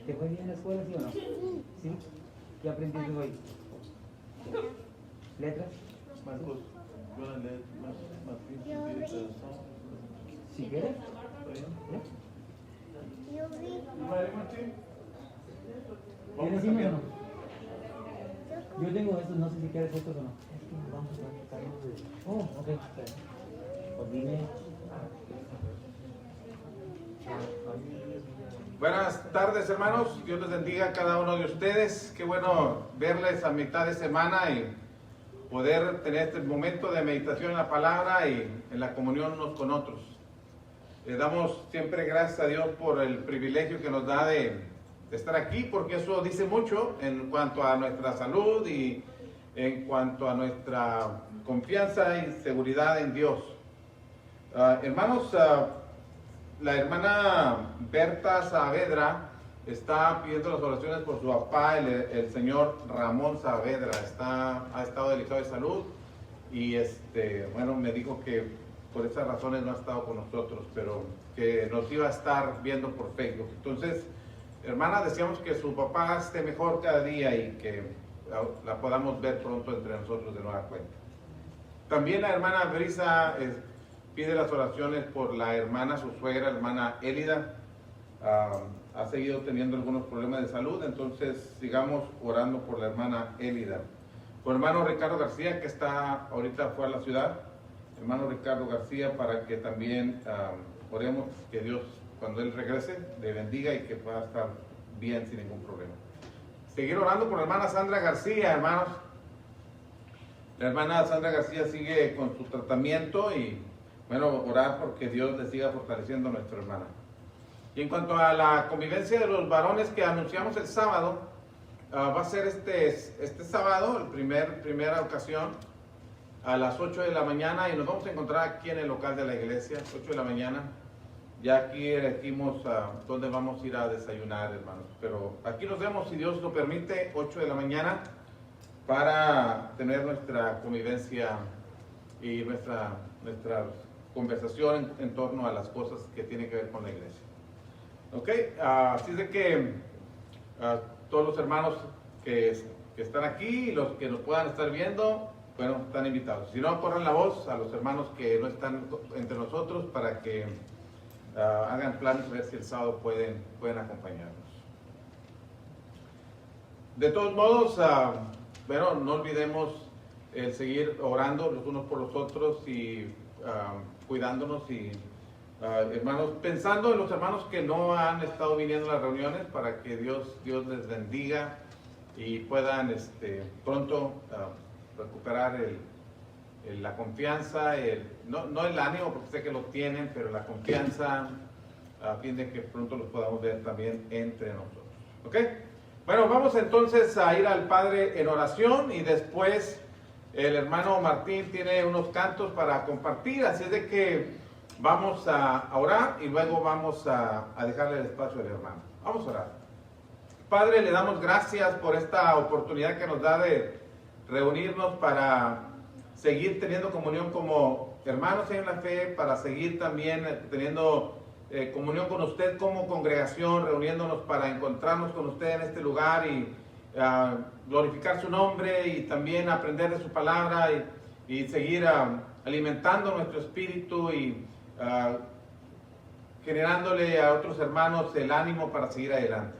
¿Te fue bien en la escuela, sí o no? ¿Sí? ¿Qué aprendiste hoy? ¿Letras? Marcos, van a leer más Si quieres. ¿Tienes himnos o no? Yo tengo estos, no sé si quieres estos o no. Es que nos vamos a quitarnos de... Oh, ok. Pues dime. Buenas tardes, hermanos. Dios les bendiga a cada uno de ustedes. Qué bueno verles a mitad de semana y poder tener este momento de meditación en la palabra y en la comunión unos con otros. Le damos siempre gracias a Dios por el privilegio que nos da de estar aquí, porque eso dice mucho en cuanto a nuestra salud y en cuanto a nuestra confianza y seguridad en Dios. Hermanos, la hermana Berta Saavedra está pidiendo las oraciones por su papá, el señor Ramón Saavedra. Ha estado delicado de salud y bueno, me dijo que por esas razones no ha estado con nosotros, pero que nos iba a estar viendo por Facebook. Entonces, hermana, deseamos que su papá esté mejor cada día y que la podamos ver pronto entre nosotros de nueva cuenta. También la hermana Brisa pide las oraciones por la hermana, su suegra, hermana Élida. Ha seguido teniendo algunos problemas de salud, entonces sigamos orando por la hermana Élida. Por hermano Ricardo García, que está ahorita fuera de la ciudad. Hermano Ricardo García, para que también oremos que Dios, cuando él regrese, le bendiga y que pueda estar bien sin ningún problema. Seguir orando por la hermana Sandra García, hermanos. La hermana Sandra García sigue con su tratamiento y, bueno, orar porque Dios le siga fortaleciendo a nuestra hermana. Y en cuanto a la convivencia de los varones que anunciamos el sábado, va a ser este sábado, primera ocasión, a las 8 de la mañana, y nos vamos a encontrar aquí en el local de la iglesia, 8 de la mañana. Ya aquí elegimos dónde vamos a ir a desayunar, hermanos. Pero aquí nos vemos, si Dios lo permite, 8 de la mañana, para tener nuestra convivencia y nuestra conversación en torno a las cosas que tienen que ver con la iglesia. Ok, así de que todos los hermanos que están aquí y los que nos puedan estar viendo, bueno, están invitados. Si no, corran la voz a los hermanos que no están entre nosotros para que hagan planes, a ver si el sábado pueden acompañarnos. De todos modos, bueno, no olvidemos el seguir orando los unos por los otros y cuidándonos y hermanos, pensando en los hermanos que no han estado viniendo a las reuniones, para que Dios les bendiga y puedan pronto recuperar la confianza, no el ánimo, porque sé que lo tienen, pero la confianza, a fin de que pronto los podamos ver también entre nosotros. ¿Ok? Bueno, vamos entonces a ir al Padre en oración, y después el hermano Martín tiene unos cantos para compartir, así es de que vamos a orar y luego vamos a dejarle el espacio al hermano. Vamos a orar. Padre, le damos gracias por esta oportunidad que nos da de reunirnos para seguir teniendo comunión como hermanos en la fe, para seguir también teniendo comunión con usted como congregación, reuniéndonos para encontrarnos con usted en este lugar y glorificar su nombre y también aprender de su palabra y seguir alimentando nuestro espíritu y generándole a otros hermanos el ánimo para seguir adelante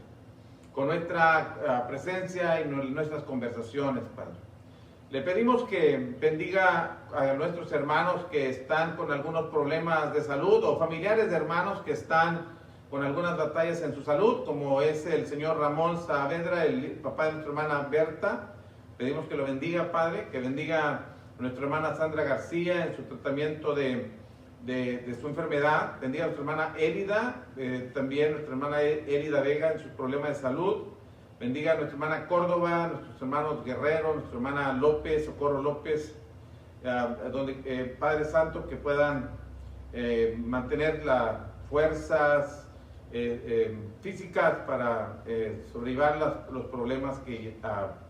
con nuestra presencia y nuestras conversaciones, Padre. Le pedimos que bendiga a nuestros hermanos que están con algunos problemas de salud, o familiares de hermanos que están con algunas batallas en su salud, como es el señor Ramón Saavedra, el papá de nuestra hermana Berta. Pedimos que lo bendiga, Padre, que bendiga a nuestra hermana Sandra García en su tratamiento de su enfermedad. Bendiga a nuestra hermana Élida, también nuestra hermana Élida Vega en sus problemas de salud. Bendiga a nuestra hermana Córdoba, nuestros hermanos Guerrero, nuestra hermana López, Socorro López, Padre Santo, que puedan mantener las fuerzas físicas para sobrellevar los problemas que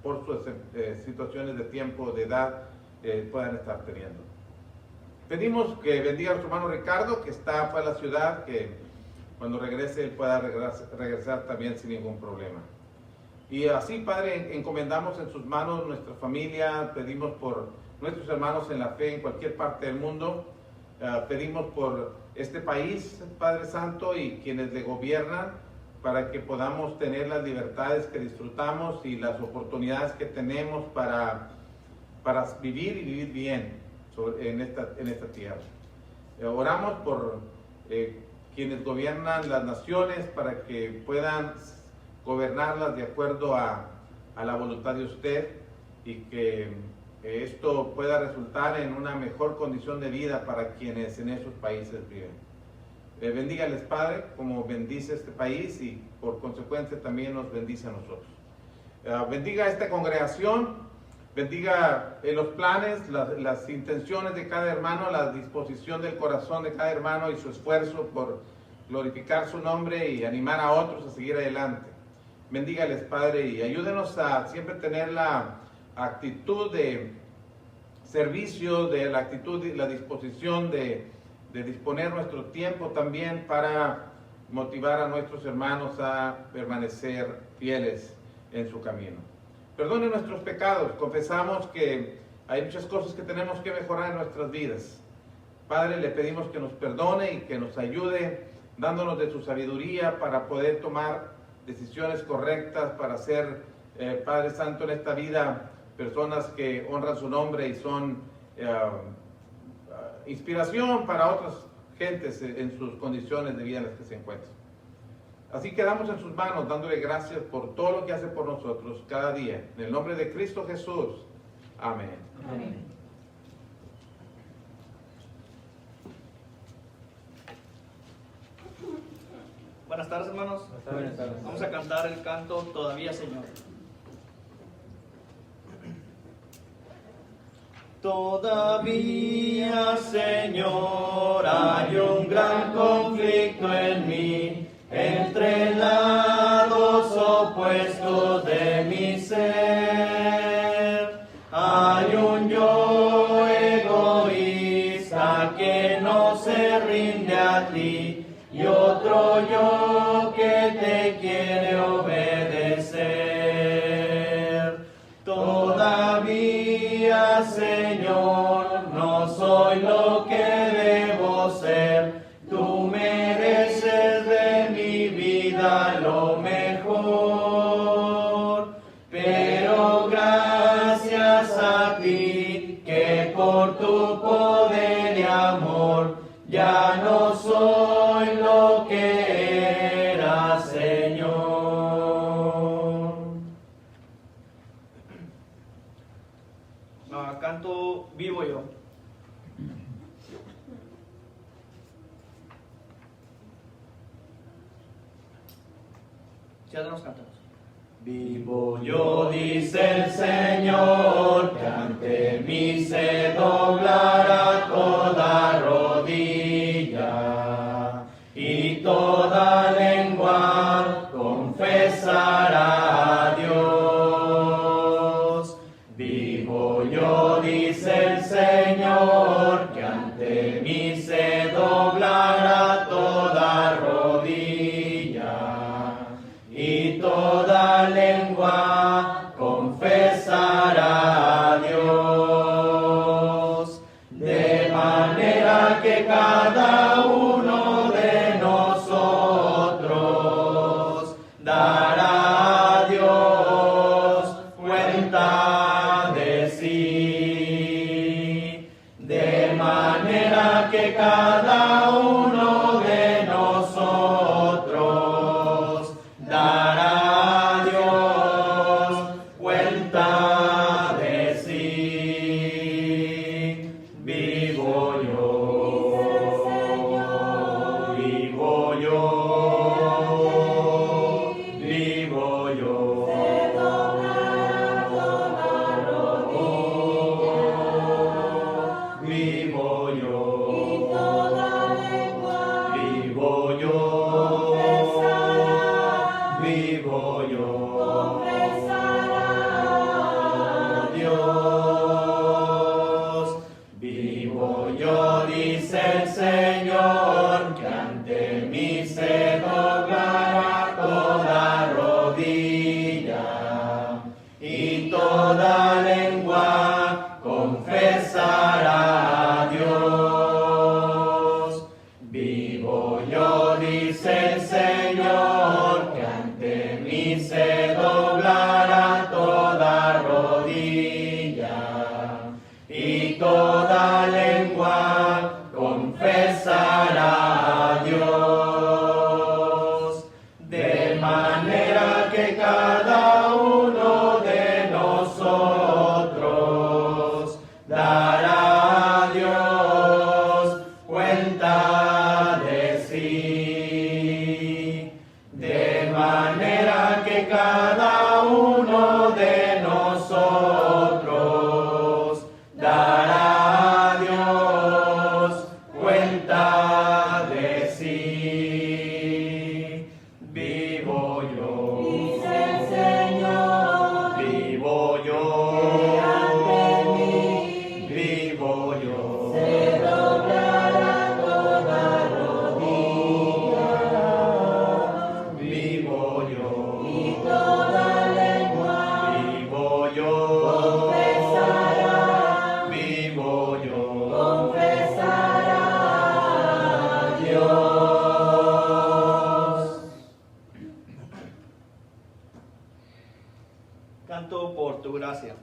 por sus situaciones de tiempo, de edad, puedan estar teniendo. Pedimos que bendiga a nuestro hermano Ricardo, que está fuera de la ciudad, que cuando regrese Él pueda regresar también sin ningún problema. Y así, Padre, encomendamos en sus manos nuestra familia, pedimos por nuestros hermanos en la fe en cualquier parte del mundo, pedimos por este país, Padre Santo, y quienes le gobiernan, para que podamos tener las libertades que disfrutamos y las oportunidades que tenemos para vivir y vivir bien en esta tierra. Oramos por quienes gobiernan las naciones para que puedan gobernarlas de acuerdo a la voluntad de usted y que esto pueda resultar en una mejor condición de vida para quienes en esos países viven. Bendígales, Padre, como bendice este país y por consecuencia también nos bendice a nosotros. Bendiga a esta congregación, bendiga los planes, las intenciones de cada hermano, la disposición del corazón de cada hermano y su esfuerzo por glorificar su nombre y animar a otros a seguir adelante. Bendígales, Padre, y ayúdenos a siempre tener la actitud de servicio, de la actitud y la disposición de disponer nuestro tiempo también para motivar a nuestros hermanos a permanecer fieles en su camino. Perdone nuestros pecados, confesamos que hay muchas cosas que tenemos que mejorar en nuestras vidas. Padre, le pedimos que nos perdone y que nos ayude dándonos de su sabiduría para poder tomar decisiones correctas, para ser, Padre Santo, en esta vida personas que honran su nombre y son inspiración para otras gentes en sus condiciones de vida en las que se encuentran. Así quedamos en sus manos, dándole gracias por todo lo que hace por nosotros cada día. En el nombre de Cristo Jesús. Amén. Amén. Buenas tardes, hermanos. Buenas tardes. Vamos a cantar el canto Todavía, Señor. Todavía, Señor, hay un gran conflicto en mí, entre lados opuestos de mi ser. Hay un yo egoísta que no se rinde a ti, y otro yo que te quiere obedecer. Todavía, Señor, no soy lo que debo ser. Tú mereces de mi vida lo mejor. Pero gracias a ti, que por tu poder y amor, ya no soy lo que era, Señor. Canto Vivo Yo. Ya nos cantamos. Vivo yo, dice el Señor, que ante mí se doblará toda rodilla y toda lengua confesará a Dios. Vivo yo, dice el Señor, que ante mí se doblará toda rodilla y toda lengua confesará a Dios. De manera que cada uno de nosotros dará a Dios cuenta de sí. De manera que cada uno de nosotros dará a Dios cuenta de sí. Vivo yo, vivo yo, vivo yo. Vivo yo, vivo yo, vivo yo, Dios. Vivo yo, dice el Señor, que ante mí se tu gracia.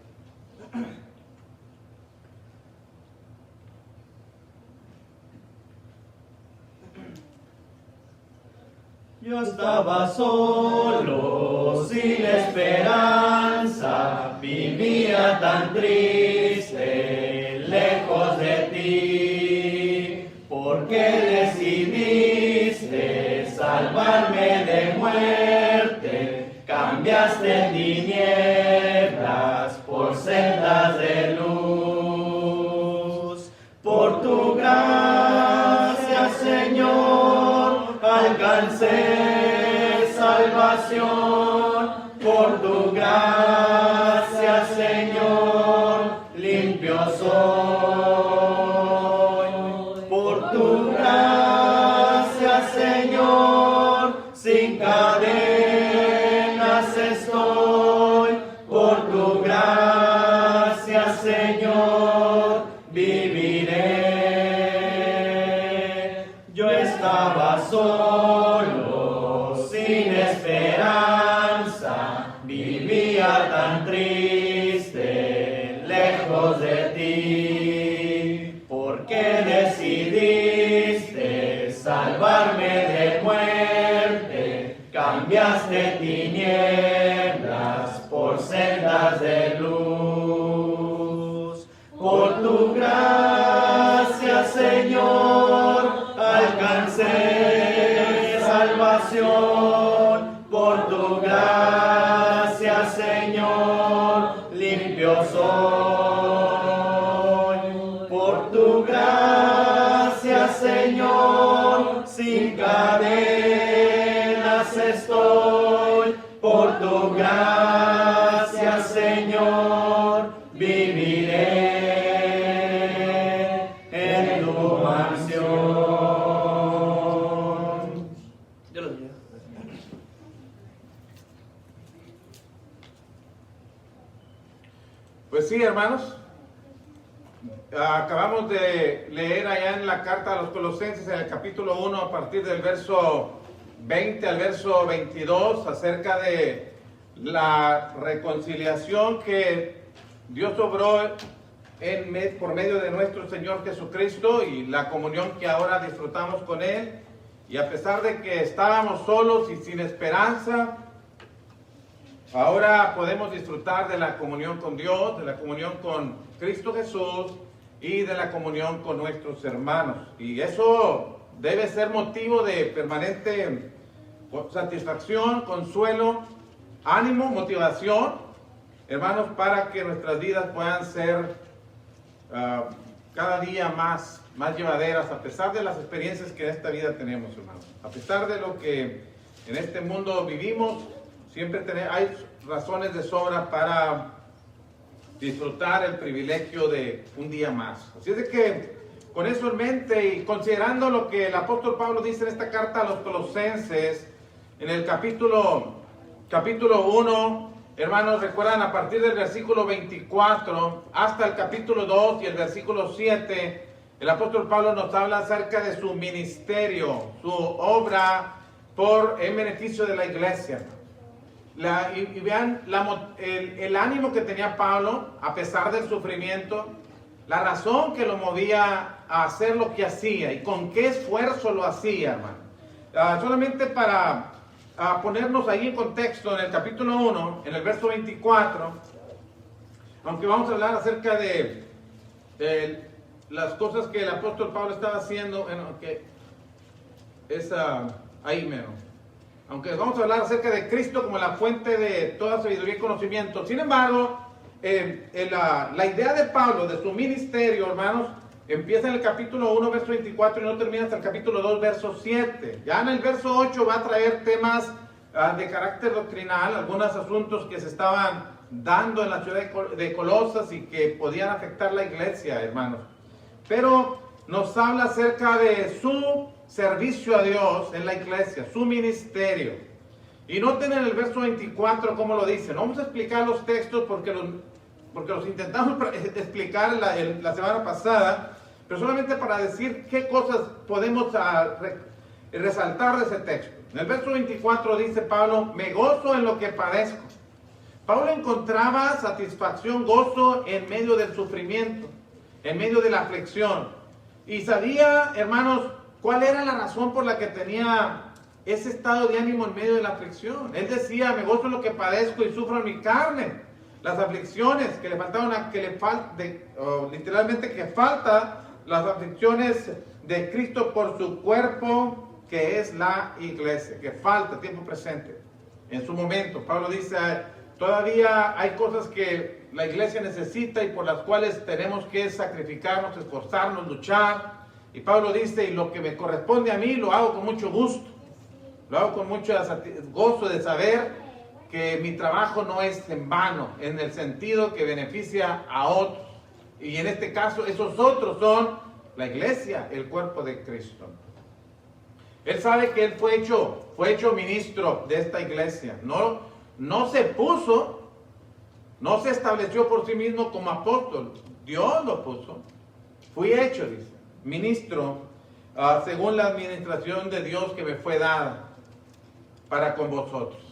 Yo estaba solo, sin esperanza, vivía tan triste, lejos de ti. ¿Por qué decidiste salvarme de muerte? Cambiaste tinieblas por sendas de luz. Por tu gracia, Señor, alcancé salvación. Por tu gracia, Señor, limpio soy. Por tu gracia, Señor, sin cadenas estoy. Por tu gracia, Señor, viviré. Yo estaba solo, sin esperanza, vivía tan triste, lejos de ti. ¿Por qué decidiste salvarme de muerte? Cambiaste tinieblas por sendas de luz. Por tu gracia, Señor, alcancé salvación. Por tu gracia, Señor, limpio soy. Por tu gracia, Señor, sin cadenas estoy. Por tu gracia, Señor, viviré en tu mansión. Dios los bendiga. Pues sí, hermanos, acabamos de leer allá en la carta a los Colosenses, en el capítulo 1, a partir del verso 20 al verso 22, acerca de la reconciliación que Dios obró por medio de nuestro Señor Jesucristo y la comunión que ahora disfrutamos con Él. Y a pesar de que estábamos solos y sin esperanza, ahora podemos disfrutar de la comunión con Dios, de la comunión con Cristo Jesús y de la comunión con nuestros hermanos. Y eso debe ser motivo de permanente satisfacción, consuelo, ánimo, motivación, hermanos, para que nuestras vidas puedan ser cada día más llevaderas, a pesar de las experiencias que en esta vida tenemos, hermanos. A pesar de lo que en este mundo vivimos, siempre hay razones de sobra para disfrutar el privilegio de un día más. Así es de que, con eso en mente y considerando lo que el apóstol Pablo dice en esta carta a los Colosenses, en el capítulo 1, hermanos, recuerdan a partir del versículo 24 hasta el capítulo 2 y el versículo 7, el apóstol Pablo nos habla acerca de su ministerio, su obra en beneficio de la iglesia. Y vean el ánimo que tenía Pablo a pesar del sufrimiento, la razón que lo movía a hacer lo que hacía y con qué esfuerzo lo hacía, hermano. Solamente para ponernos ahí en contexto, en el capítulo 1, en el verso 24, aunque vamos a hablar acerca de las cosas que el apóstol Pablo estaba haciendo, ahí menos. Aunque vamos a hablar acerca de Cristo como la fuente de toda sabiduría y conocimiento. Sin embargo, la idea de Pablo, de su ministerio, hermanos, empieza en el capítulo 1, verso 24 y no termina hasta el capítulo 2, verso 7. Ya en el verso 8 va a traer temas de carácter doctrinal, algunos asuntos que se estaban dando en la ciudad de Colosas y que podían afectar la iglesia, hermanos. Pero nos habla acerca de su servicio a Dios en la iglesia, su ministerio. Y noten en el verso 24 cómo lo dice. No vamos a explicar los textos porque los intentamos explicar la semana pasada, pero solamente para decir qué cosas podemos resaltar de ese texto. En el verso 24 dice Pablo: me gozo en lo que padezco, Pablo encontraba satisfacción, gozo en medio del sufrimiento, en medio de la aflicción. Y sabía, hermanos, cuál era la razón por la que tenía ese estado de ánimo en medio de la aflicción. Él decía, me gozo en lo que padezco y sufro en mi carne. Las aflicciones que le faltaban, literalmente que falta, las aflicciones de Cristo por su cuerpo, que es la iglesia, que falta, tiempo presente. En su momento, Pablo dice, todavía hay cosas que la iglesia necesita y por las cuales tenemos que sacrificarnos, esforzarnos, luchar. Y Pablo dice, y lo que me corresponde a mí lo hago con mucho gusto. Lo hago con mucho gozo de saber que mi trabajo no es en vano, en el sentido que beneficia a otros. Y en este caso, esos otros son la iglesia, el cuerpo de Cristo. Él sabe que él fue hecho ministro de esta iglesia. No se puso, no se estableció por sí mismo como apóstol. Dios lo puso. Fui hecho, dice, ministro, según la administración de Dios que me fue dada para con vosotros.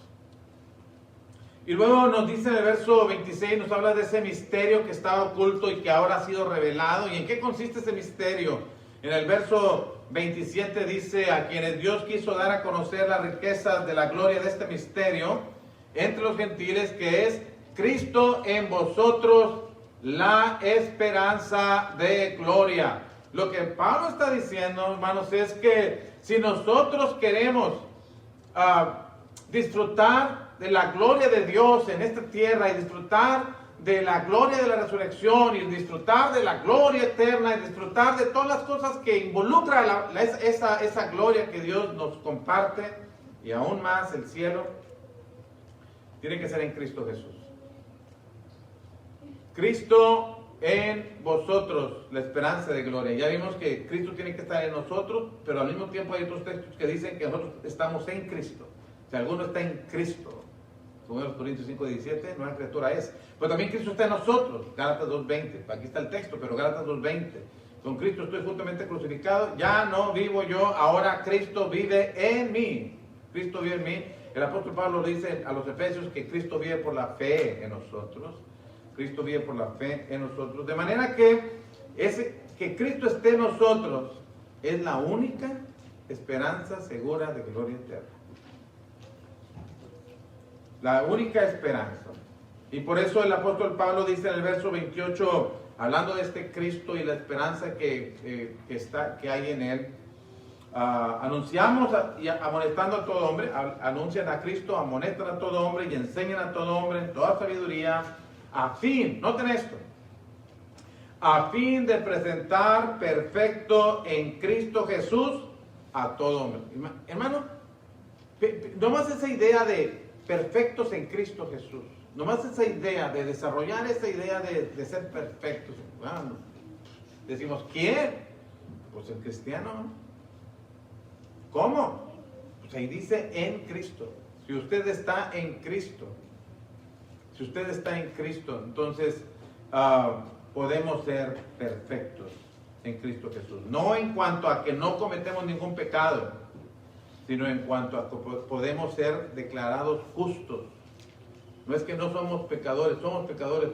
Y luego nos dice en el verso 26, nos habla de ese misterio que estaba oculto y que ahora ha sido revelado. ¿Y en qué consiste ese misterio? En el verso 27 dice, a quienes Dios quiso dar a conocer las riquezas de la gloria de este misterio entre los gentiles, que es Cristo en vosotros, la esperanza de gloria. Lo que Pablo está diciendo, hermanos, es que si nosotros queremos disfrutar de la gloria de Dios en esta tierra y disfrutar de la gloria de la resurrección y disfrutar de la gloria eterna y disfrutar de todas las cosas que involucra esa gloria que Dios nos comparte y aún más el cielo, tiene que ser en Cristo Jesús. Cristo en vosotros, la esperanza de gloria. Ya vimos que Cristo tiene que estar en nosotros, pero al mismo tiempo hay otros textos que dicen que nosotros estamos en Cristo. Si alguno está en Cristo, según los Corintios 5:17, nueva criatura es. Pero también Cristo está en nosotros, Gálatas 2:20. Aquí está el texto, pero Gálatas 2:20. Con Cristo estoy juntamente crucificado, ya no vivo yo, ahora Cristo vive en mí. Cristo vive en mí. El apóstol Pablo dice a los Efesios que Cristo vive por la fe en nosotros. Cristo vive por la fe en nosotros. De manera que que Cristo esté en nosotros es la única esperanza segura de gloria eterna. La única esperanza. Y por eso el apóstol Pablo dice en el verso 28, hablando de este Cristo y la esperanza que hay en él, anunciamos y amonestando a todo hombre, anuncian a Cristo, amonestan a todo hombre y enseñan a todo hombre en toda sabiduría, a fin, noten esto, a fin de presentar perfecto en Cristo Jesús a todo hombre. Hermano, nomás esa idea de perfectos en Cristo Jesús, nomás esa idea de desarrollar esa idea de ser perfectos. Bueno, decimos, ¿quién? Pues el cristiano. ¿Cómo? Pues ahí dice en Cristo. Si usted está en Cristo, entonces podemos ser perfectos en Cristo Jesús. No en cuanto a que no cometemos ningún pecado, sino en cuanto a que podemos ser declarados justos. No es que no somos pecadores,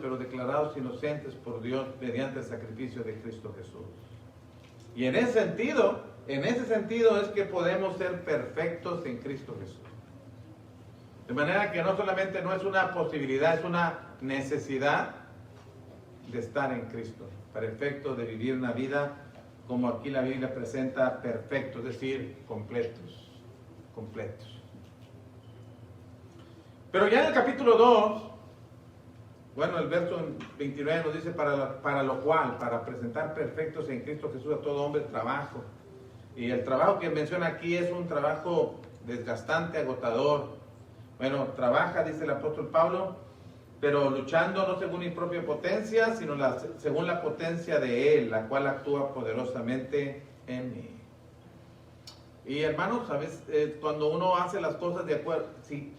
pero declarados inocentes por Dios mediante el sacrificio de Cristo Jesús. Y en ese sentido es que podemos ser perfectos en Cristo Jesús. De manera que no solamente no es una posibilidad, es una necesidad de estar en Cristo, para efecto de vivir una vida como aquí la Biblia presenta, perfecto, es decir, completos. Pero ya en el capítulo 2, bueno, el verso 29 nos dice para lo cual, para presentar perfectos en Cristo Jesús a todo hombre, trabajo. Y el trabajo que menciona aquí es un trabajo desgastante, agotador. Bueno, trabaja, dice el apóstol Pablo, pero luchando no según mi propia potencia, sino según la potencia de Él, la cual actúa poderosamente en mí. Y hermanos, ¿sabes? Cuando uno hace las cosas de acuerdo, sí,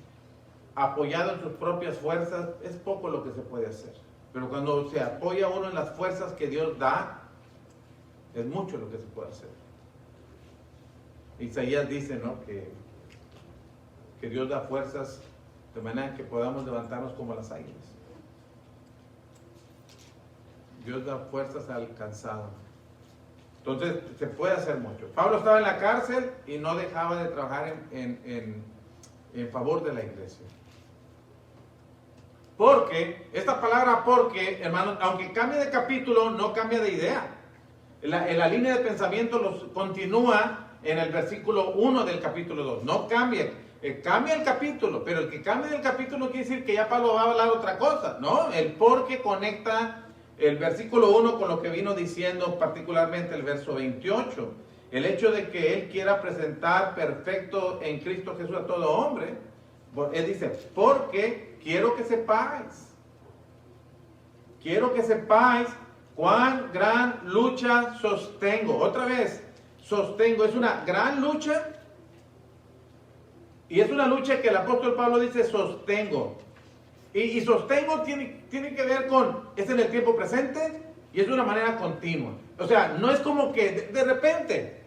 apoyado en sus propias fuerzas, es poco lo que se puede hacer. Pero cuando se apoya uno en las fuerzas que Dios da, es mucho lo que se puede hacer. Isaías dice, ¿no?, que Dios da fuerzas de manera que podamos levantarnos como las águilas. Dios da fuerzas al cansado. Entonces se puede hacer mucho. Pablo estaba en la cárcel y no dejaba de trabajar en favor de la iglesia. Porque, esta palabra porque, hermanos, aunque cambie de capítulo, no cambia de idea. En la línea de pensamiento continúa en el versículo 1 del capítulo 2. No cambia. Cambia el capítulo, pero el que cambia del capítulo no quiere decir que ya Pablo va a hablar otra cosa. No, el porque conecta el versículo 1 con lo que vino diciendo particularmente el verso 28. El hecho de que Él quiera presentar perfecto en Cristo Jesús a todo hombre. Él dice, porque quiero que sepáis cuán gran lucha sostengo. Otra vez, sostengo, es una gran lucha. Y es una lucha que el apóstol Pablo dice, sostengo. Y sostengo tiene que ver con, es en el tiempo presente y es de una manera continua. O sea, no es como que de repente,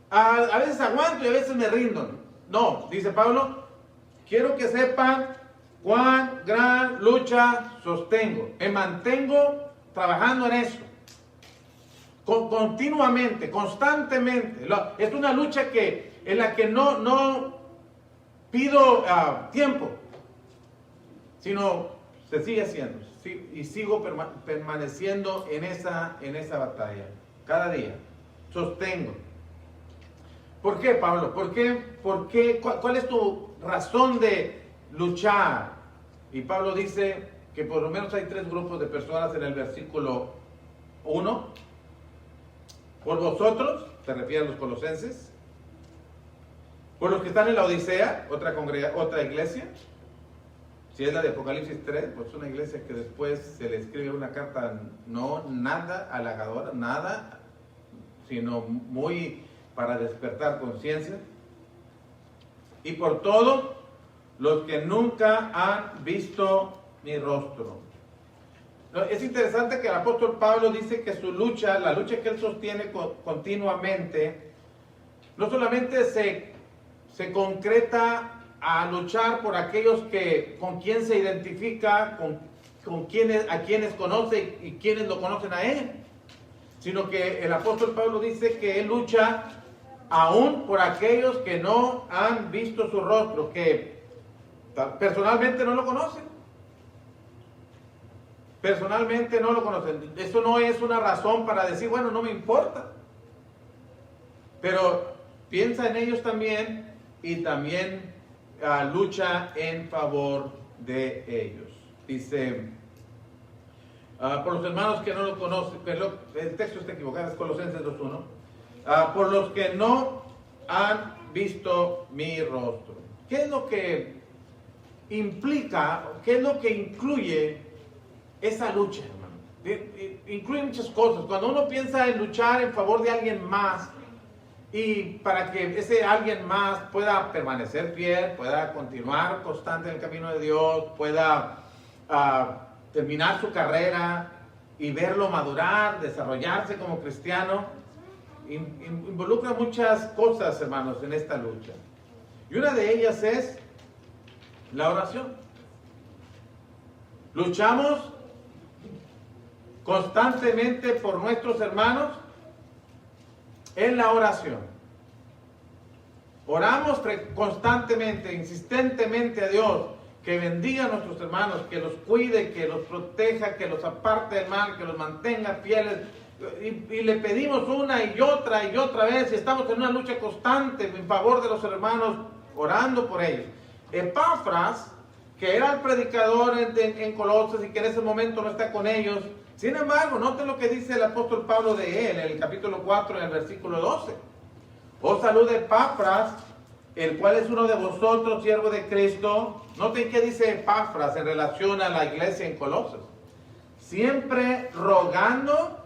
a veces aguanto y a veces me rindo. No, dice Pablo, quiero que sepan cuán gran lucha sostengo. Me mantengo trabajando en eso. Continuamente, constantemente. Es una lucha en la que no pido tiempo, sino se sigue haciendo. Y sigo permaneciendo en esa batalla. Cada día. Sostengo. ¿Por qué, Pablo? ¿Por qué? ¿Cuál es tu razón de luchar? Y Pablo dice que por lo menos hay 3 grupos de personas en el versículo 1. Por vosotros, se refiere a los colosenses. Por los que están en la Odisea, otra iglesia. Si es la de Apocalipsis 3, pues es una iglesia que después se le escribe una carta no nada halagadora, nada, sino muy para despertar conciencia. Y por todos los que nunca han visto mi rostro. Es interesante que el apóstol Pablo dice que su lucha, la lucha que él sostiene continuamente, no solamente se concreta a luchar por aquellos con quien se identifica, a quienes conoce y quienes lo conocen a él, sino que el apóstol Pablo dice que él lucha aún por aquellos que no han visto su rostro, que personalmente no lo conocen. Personalmente no lo conocen. Eso no es una razón para decir, bueno, no me importa. Pero piensa en ellos también y también lucha en favor de ellos. Dice, por los hermanos que no lo conocen, el texto está equivocado, es Colosenses 2:1. Por los que no han visto mi rostro. ¿Qué es lo que implica, qué es lo que incluye esa lucha, hermano? Incluye muchas cosas. Cuando uno piensa en luchar en favor de alguien más, y para que ese alguien más pueda permanecer fiel, pueda continuar constante en el camino de Dios, pueda terminar su carrera y verlo madurar, desarrollarse como cristiano, involucra muchas cosas, hermanos, en esta lucha. Y una de ellas es la oración. Luchamos constantemente por nuestros hermanos en la oración. Oramos constantemente, insistentemente a Dios que bendiga a nuestros hermanos, que los cuide, que los proteja, que los aparte del mal, que los mantenga fieles. Y le pedimos una y otra vez, y estamos en una lucha constante en favor de los hermanos, orando por ellos. Epafras, que era el predicador en Colosas y que en ese momento no está con ellos, sin embargo, noten lo que dice el apóstol Pablo de él, en el capítulo 4, en el versículo 12. Os saluda Epafras, el cual es uno de vosotros, siervo de Cristo. Noten qué dice Epafras en relación a la iglesia en Colosas. Siempre rogando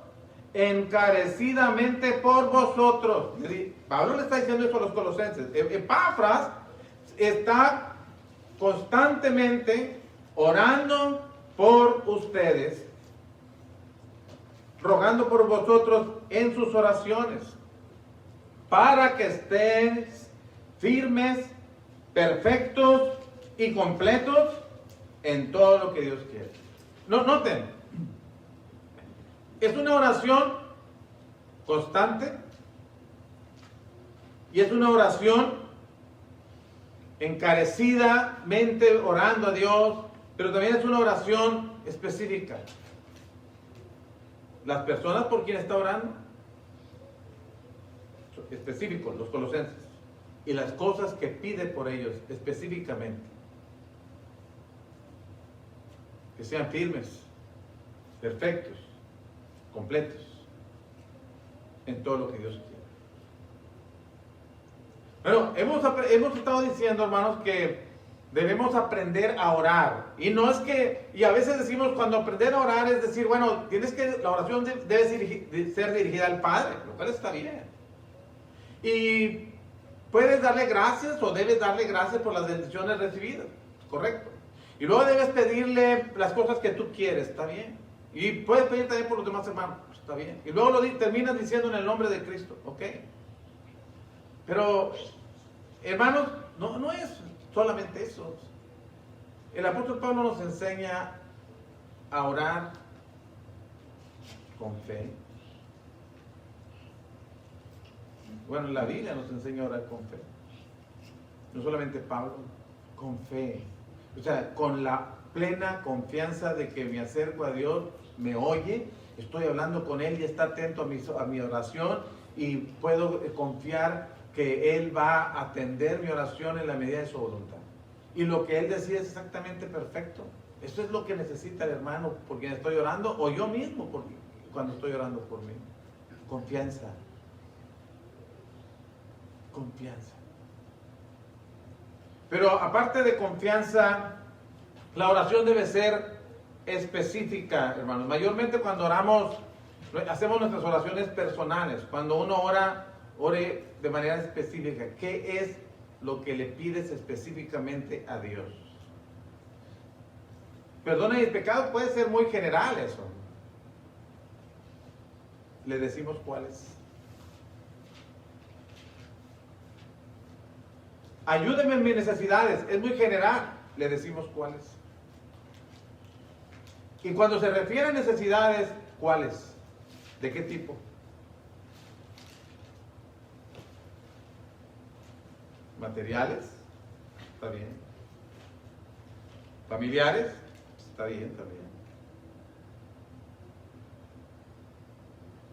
encarecidamente por vosotros. Pablo le está diciendo eso a los colosenses. Epafras está constantemente orando por ustedes, rogando por vosotros en sus oraciones, para que estéis firmes, perfectos y completos en todo lo que Dios quiere. No, noten, es una oración constante y es una oración encarecidamente orando a Dios, pero también es una oración específica. Las personas por quien está orando, específicos, los colosenses, y las cosas que pide por ellos específicamente, que sean firmes, perfectos, completos en todo lo que Dios quiere. Bueno, hemos estado diciendo, hermanos, que debemos aprender a orar. Y no es que, y a veces decimos, cuando aprender a orar es decir, bueno, la oración debe ser dirigida al Padre, lo cual está bien. Y puedes darle gracias o debes darle gracias por las bendiciones recibidas, correcto. Y luego debes pedirle las cosas que tú quieres, está bien. Y puedes pedir también por los demás hermanos, está bien. Y luego terminas diciendo en el nombre de Cristo, ok. Pero, hermanos, no es solamente eso. El apóstol Pablo nos enseña a orar con fe. Bueno, la Biblia nos enseña a orar con fe. No solamente Pablo, con fe. O sea, con la plena confianza de que me acerco a Dios, me oye, estoy hablando con Él y está atento a mi oración y puedo confiar que Él va a atender mi oración en la medida de su voluntad. Y lo que Él decide es exactamente perfecto. Eso es lo que necesita el hermano por quien estoy orando, o yo mismo cuando estoy orando por mí. Confianza. Confianza. Pero aparte de confianza, la oración debe ser específica, hermanos. Mayormente cuando oramos, hacemos nuestras oraciones personales. Cuando uno ore de manera específica. ¿Qué es lo que le pides específicamente a Dios? Perdón, el pecado puede ser muy general eso. Le decimos cuáles. Ayúdeme en mis necesidades. Es muy general. Le decimos cuáles. Y cuando se refiere a necesidades, ¿cuáles? ¿De qué tipo? Materiales, está bien. Familiares, está bien también.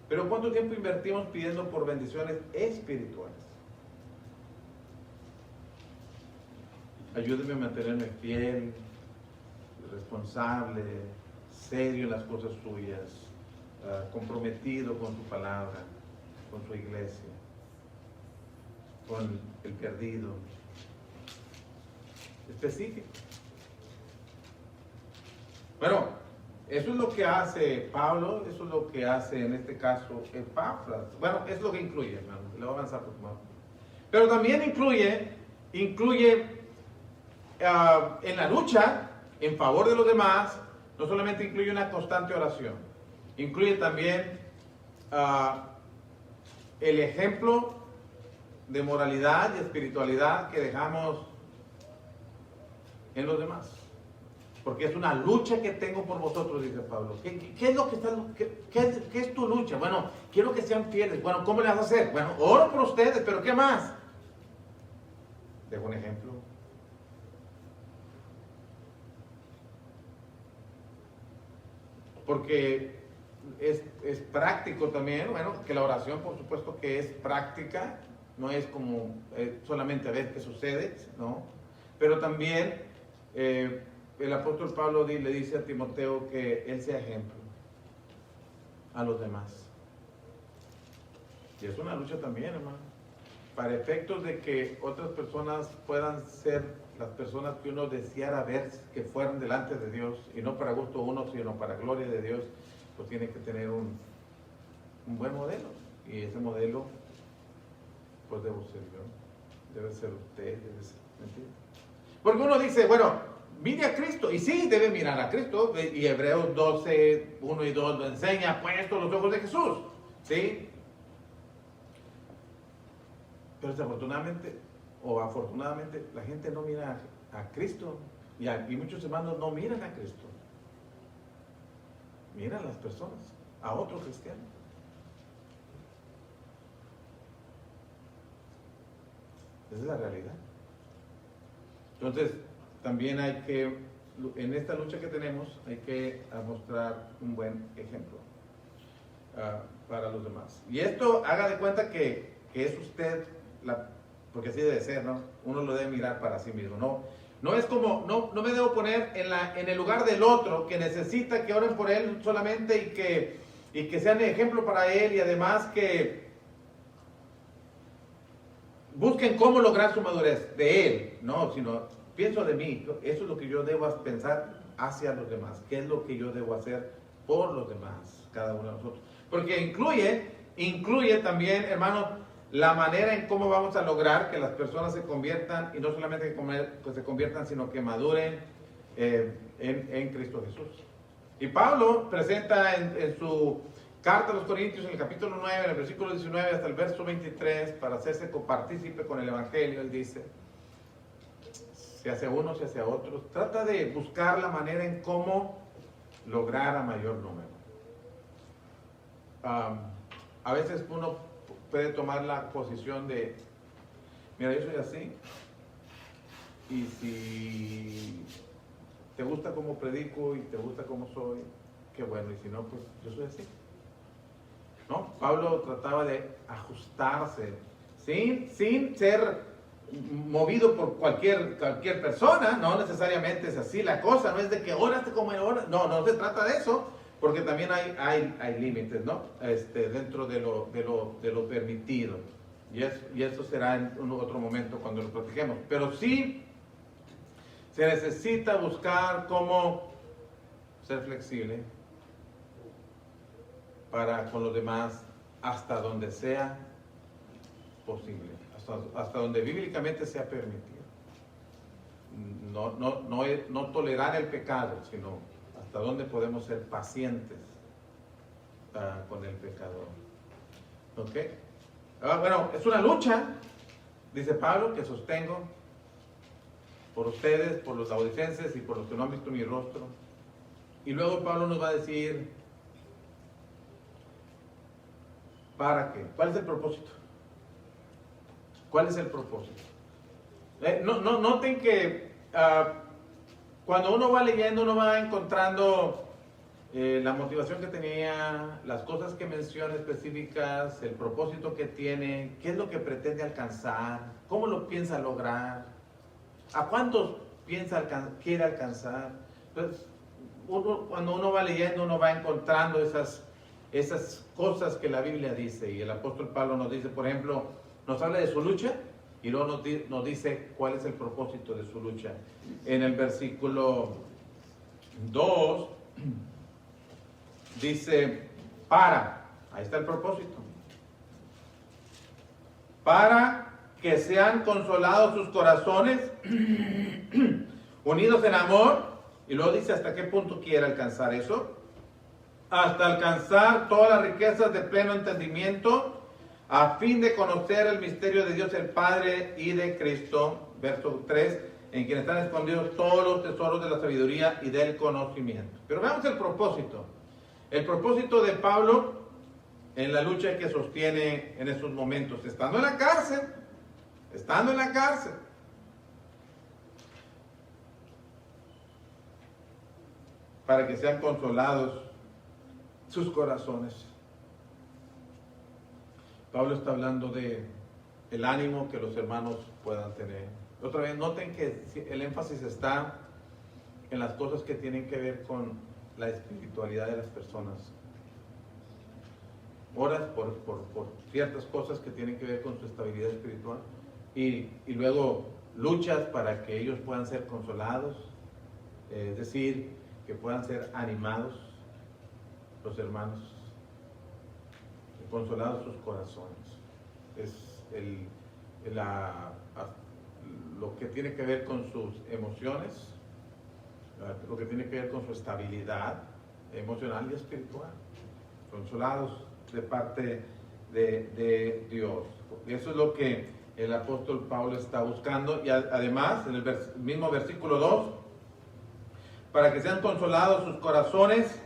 Pero ¿cuánto tiempo invertimos pidiendo por bendiciones espirituales? Ayúdeme a mantenerme fiel, responsable, serio en las cosas suyas, comprometido con su palabra, con su iglesia, con el perdido. Específico. Bueno, eso es lo que hace Pablo, eso es lo que hace en este caso Epafras. Bueno, es lo que incluye, hermano. Le voy a avanzar por favor. Pero también incluye en la lucha en favor de los demás, no solamente incluye una constante oración, incluye también el ejemplo de moralidad y espiritualidad que dejamos en los demás. Porque es una lucha que tengo por vosotros, dice Pablo. ¿Qué es lo que está, qué es tu lucha? Bueno, quiero que sean fieles. Bueno, ¿cómo le vas a hacer? Bueno, oro por ustedes, pero ¿qué más? Dejo un ejemplo. Porque es práctico también, bueno, que la oración por supuesto que es práctica, no es como solamente a ver qué sucede, ¿no? Pero también el apóstol Pablo le dice a Timoteo que él sea ejemplo a los demás. Y es una lucha también, hermano, para efectos de que otras personas puedan ser las personas que uno deseara ver que fueran delante de Dios, y no para gusto uno, sino para gloria de Dios, pues tiene que tener un buen modelo. Y ese modelo, pues debo ser yo, debe ser usted, debe ser, ¿me entiende? Porque uno dice, bueno, mire a Cristo, y sí, debe mirar a Cristo, y Hebreos 12, 1 y 2 lo enseña, puesto los ojos de Jesús, ¿sí? Pero desafortunadamente, o afortunadamente, la gente no mira a Cristo. Y muchos hermanos no miran a Cristo. Miran a las personas, a otro cristiano. Esa es la realidad. Entonces, también hay que, en esta lucha que tenemos, hay que mostrar un buen ejemplo para los demás. Y esto, haga de cuenta que es usted, porque así debe ser, ¿no? Uno lo debe mirar para sí mismo, ¿no? No es como, no me debo poner en el lugar del otro que necesita que oren por él solamente y que sean ejemplo para él, y además que busquen cómo lograr su madurez de él, no, sino pienso de mí. Eso es lo que yo debo pensar hacia los demás. ¿Qué es lo que yo debo hacer por los demás, cada uno de nosotros? Porque incluye también, hermanos, la manera en cómo vamos a lograr que las personas se conviertan, y no solamente que se conviertan, sino que maduren en Cristo Jesús. Y Pablo presenta en su carta a los Corintios, en el capítulo 9, en el versículo 19 hasta el verso 23, para hacerse copartícipe con el Evangelio, él dice, se hace uno, se hace a otros, trata de buscar la manera en cómo lograr a mayor número. A veces uno puede tomar la posición de, mira, yo soy así, y si te gusta cómo predico y te gusta cómo soy, qué bueno, y si no, pues yo soy así. ¿No? Pablo trataba de ajustarse sin ser movido por cualquier persona. No necesariamente es así la cosa, no es de que oraste como ahora, no se trata de eso, porque también hay límites, ¿no? Dentro de lo permitido, y eso será en otro momento cuando lo platiquemos, pero sí se necesita buscar cómo ser flexible para con los demás hasta donde sea posible, hasta donde bíblicamente sea permitido. No tolerar el pecado, sino hasta donde podemos ser pacientes con el pecador. ¿Ok? Bueno, es una lucha, dice Pablo, que sostengo por ustedes, por los laodicenses y por los que no han visto mi rostro. Y luego Pablo nos va a decir, ¿para qué? ¿Cuál es el propósito? ¿Cuál es el propósito? Noten que cuando uno va leyendo, uno va encontrando la motivación que tenía, las cosas que menciona específicas, el propósito que tiene, qué es lo que pretende alcanzar, cómo lo piensa lograr, a cuántos quiere alcanzar. Entonces, cuando uno va leyendo, uno va encontrando esas cosas que la Biblia dice, y el apóstol Pablo nos dice, por ejemplo, nos habla de su lucha, y luego nos dice cuál es el propósito de su lucha. En el versículo 2 dice, ahí está el propósito, para que sean consolados sus corazones, unidos en amor, y luego dice hasta qué punto quiere alcanzar eso, hasta alcanzar todas las riquezas de pleno entendimiento, a fin de conocer el misterio de Dios el Padre y de Cristo, verso 3, en quien están escondidos todos los tesoros de la sabiduría y del conocimiento. Pero veamos el propósito. El propósito de Pablo en la lucha que sostiene en estos momentos, estando en la cárcel, para que sean consolados sus corazones. Pablo está hablando de el ánimo que los hermanos puedan tener. Otra vez, noten que el énfasis está en las cosas que tienen que ver con la espiritualidad de las personas. Oras por ciertas cosas que tienen que ver con su estabilidad espiritual, y luego luchas para que ellos puedan ser consolados, es decir, que puedan ser animados los hermanos, consolados sus corazones. Es lo que tiene que ver con sus emociones, lo que tiene que ver con su estabilidad emocional y espiritual, consolados de parte de Dios. Eso es lo que el apóstol Pablo está buscando. Y además, en el mismo versículo 2, para que sean consolados sus corazones,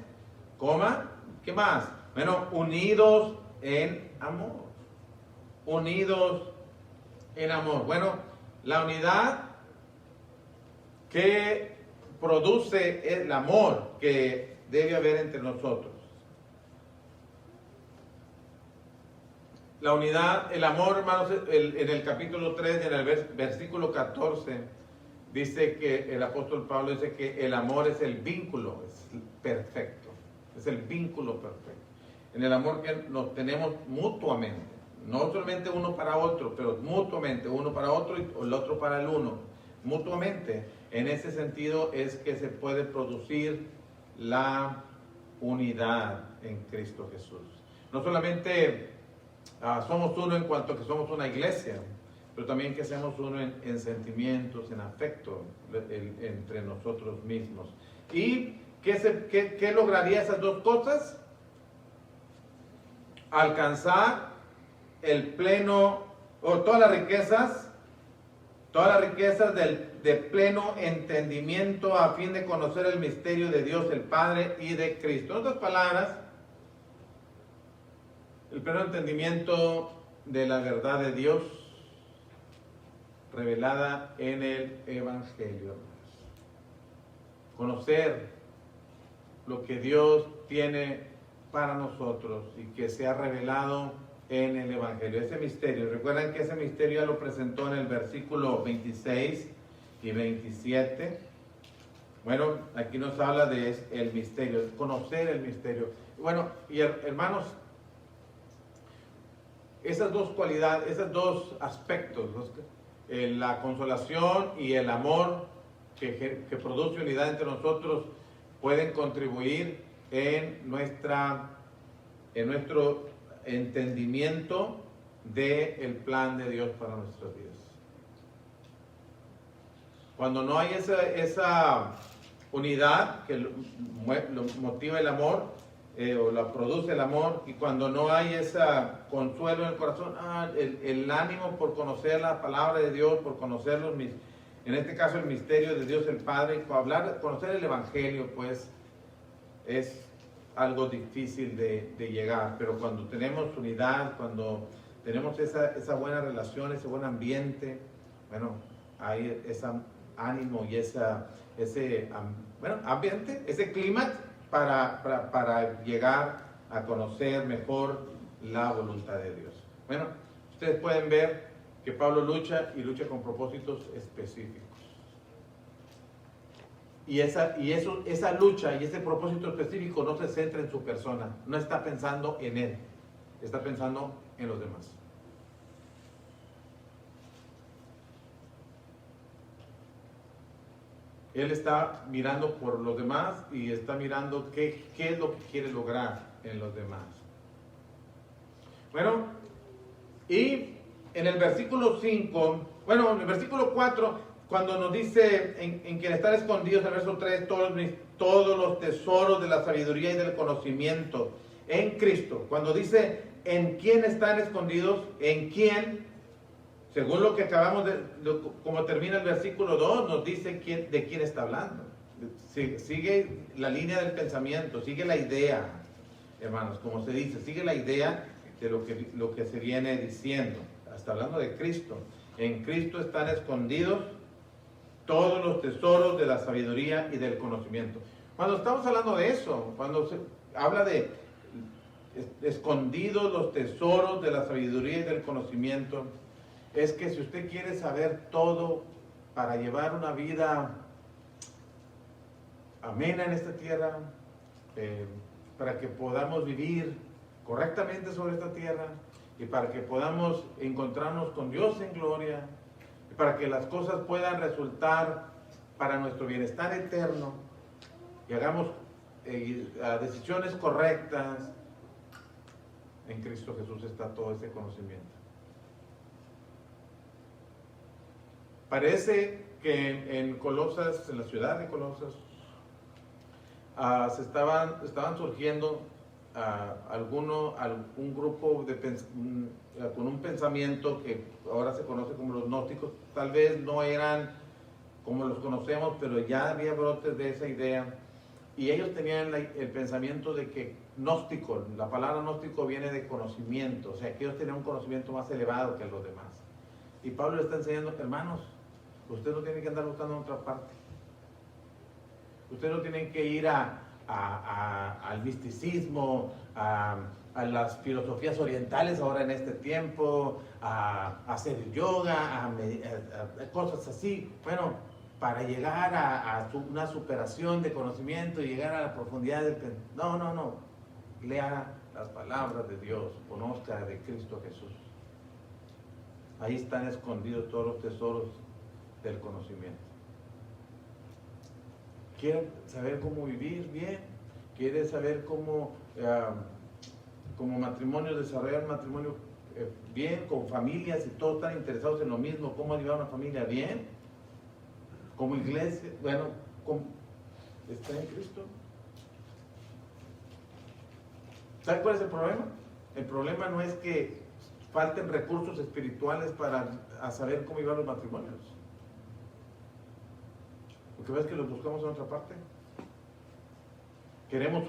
coma, ¿qué más? Bueno, unidos en amor. Unidos en amor. Bueno, la unidad que produce el amor que debe haber entre nosotros. La unidad, el amor, hermanos, en el capítulo 3, en el versículo 14, dice que el apóstol Pablo dice que el amor es el vínculo, es perfecto, es el vínculo perfecto. En el amor que nos tenemos mutuamente, no solamente uno para otro, pero mutuamente, uno para otro y el otro para el uno, mutuamente. En ese sentido es que se puede producir la unidad en Cristo Jesús. No solamente somos uno en cuanto a que somos una iglesia, pero también que seamos uno en sentimientos, en afecto entre nosotros mismos. ¿Y qué lograría esas dos cosas? Alcanzar el pleno, o todas las riquezas de pleno entendimiento a fin de conocer el misterio de Dios el Padre y de Cristo. En otras palabras, el pleno entendimiento de la verdad de Dios revelada en el Evangelio. Conocer lo que Dios tiene para nosotros y que se ha revelado en el Evangelio. Ese misterio, recuerden que ese misterio ya lo presentó en el versículo 26 y 27. Bueno, aquí nos habla de el misterio, conocer el misterio. Bueno, y hermanos, esas dos cualidades, esos dos aspectos, la consolación y el amor que produce unidad entre nosotros, pueden contribuir en nuestro entendimiento del plan de Dios para nuestras vidas. Cuando no hay esa unidad que lo motiva el amor, o la produce el amor, y cuando no hay ese consuelo en el corazón, el ánimo por conocer la palabra de Dios, por conocer en este caso el misterio de Dios el Padre, por conocer el Evangelio, pues es algo difícil de llegar. Pero cuando tenemos unidad, cuando tenemos esa buena relación, ese buen ambiente, bueno, hay ese ánimo y ese ambiente, ese clima para llegar a conocer mejor la voluntad de Dios. Bueno, ustedes pueden ver que Pablo lucha con propósitos específicos. Y esa lucha y ese propósito específico no se centra en su persona, no está pensando en él, está pensando en los demás. Él está mirando por los demás y está mirando qué es lo que quiere lograr en los demás. Bueno, y en el versículo 5, bueno, en el versículo 4, cuando nos dice en quien están escondidos, en el verso 3, todos los tesoros de la sabiduría y del conocimiento en Cristo. Cuando dice en quién están escondidos, en quién, según lo que acabamos como termina el versículo 2, nos dice de quién está hablando. Sigue la línea del pensamiento, sigue la idea, hermanos, como se dice, sigue la idea de lo que se viene diciendo. Está hablando de Cristo. En Cristo están escondidos todos los tesoros de la sabiduría y del conocimiento. Cuando estamos hablando de eso, cuando se habla de escondidos los tesoros de la sabiduría y del conocimiento, es que si usted quiere saber todo para llevar una vida amena en esta tierra, para que podamos vivir correctamente sobre esta tierra y para que podamos encontrarnos con Dios en gloria, y para que las cosas puedan resultar para nuestro bienestar eterno y hagamos decisiones correctas, en Cristo Jesús está todo ese conocimiento. Parece que en Colosas, en la ciudad de Colosas, estaban surgiendo algún grupo con un pensamiento que ahora se conoce como los gnósticos. Tal vez no eran como los conocemos, pero ya había brotes de esa idea. Y ellos tenían el pensamiento de que gnóstico, la palabra gnóstico viene de conocimiento, o sea, que ellos tenían un conocimiento más elevado que los demás. Y Pablo le está enseñando, hermanos, ustedes no tienen que andar buscando en otra parte. Ustedes no tienen que ir al misticismo, a las filosofías orientales ahora en este tiempo, a hacer yoga, a cosas así. Bueno, para llegar a una superación de conocimiento y llegar a la profundidad del pensamiento. No. Lea las palabras de Dios, conozca de Cristo Jesús. Ahí están escondidos todos los tesoros del conocimiento. ¿Quieren saber cómo vivir bien? ¿Quieren saber cómo como matrimonio desarrollar un matrimonio bien, con familias y todos están interesados en lo mismo? ¿Cómo llevar una familia bien? Como iglesia, bueno, ¿está en Cristo? ¿Sabe cuál es el problema? El problema no es que falten recursos espirituales para saber cómo llevar los matrimonios. Lo que ves que los buscamos en otra parte. Queremos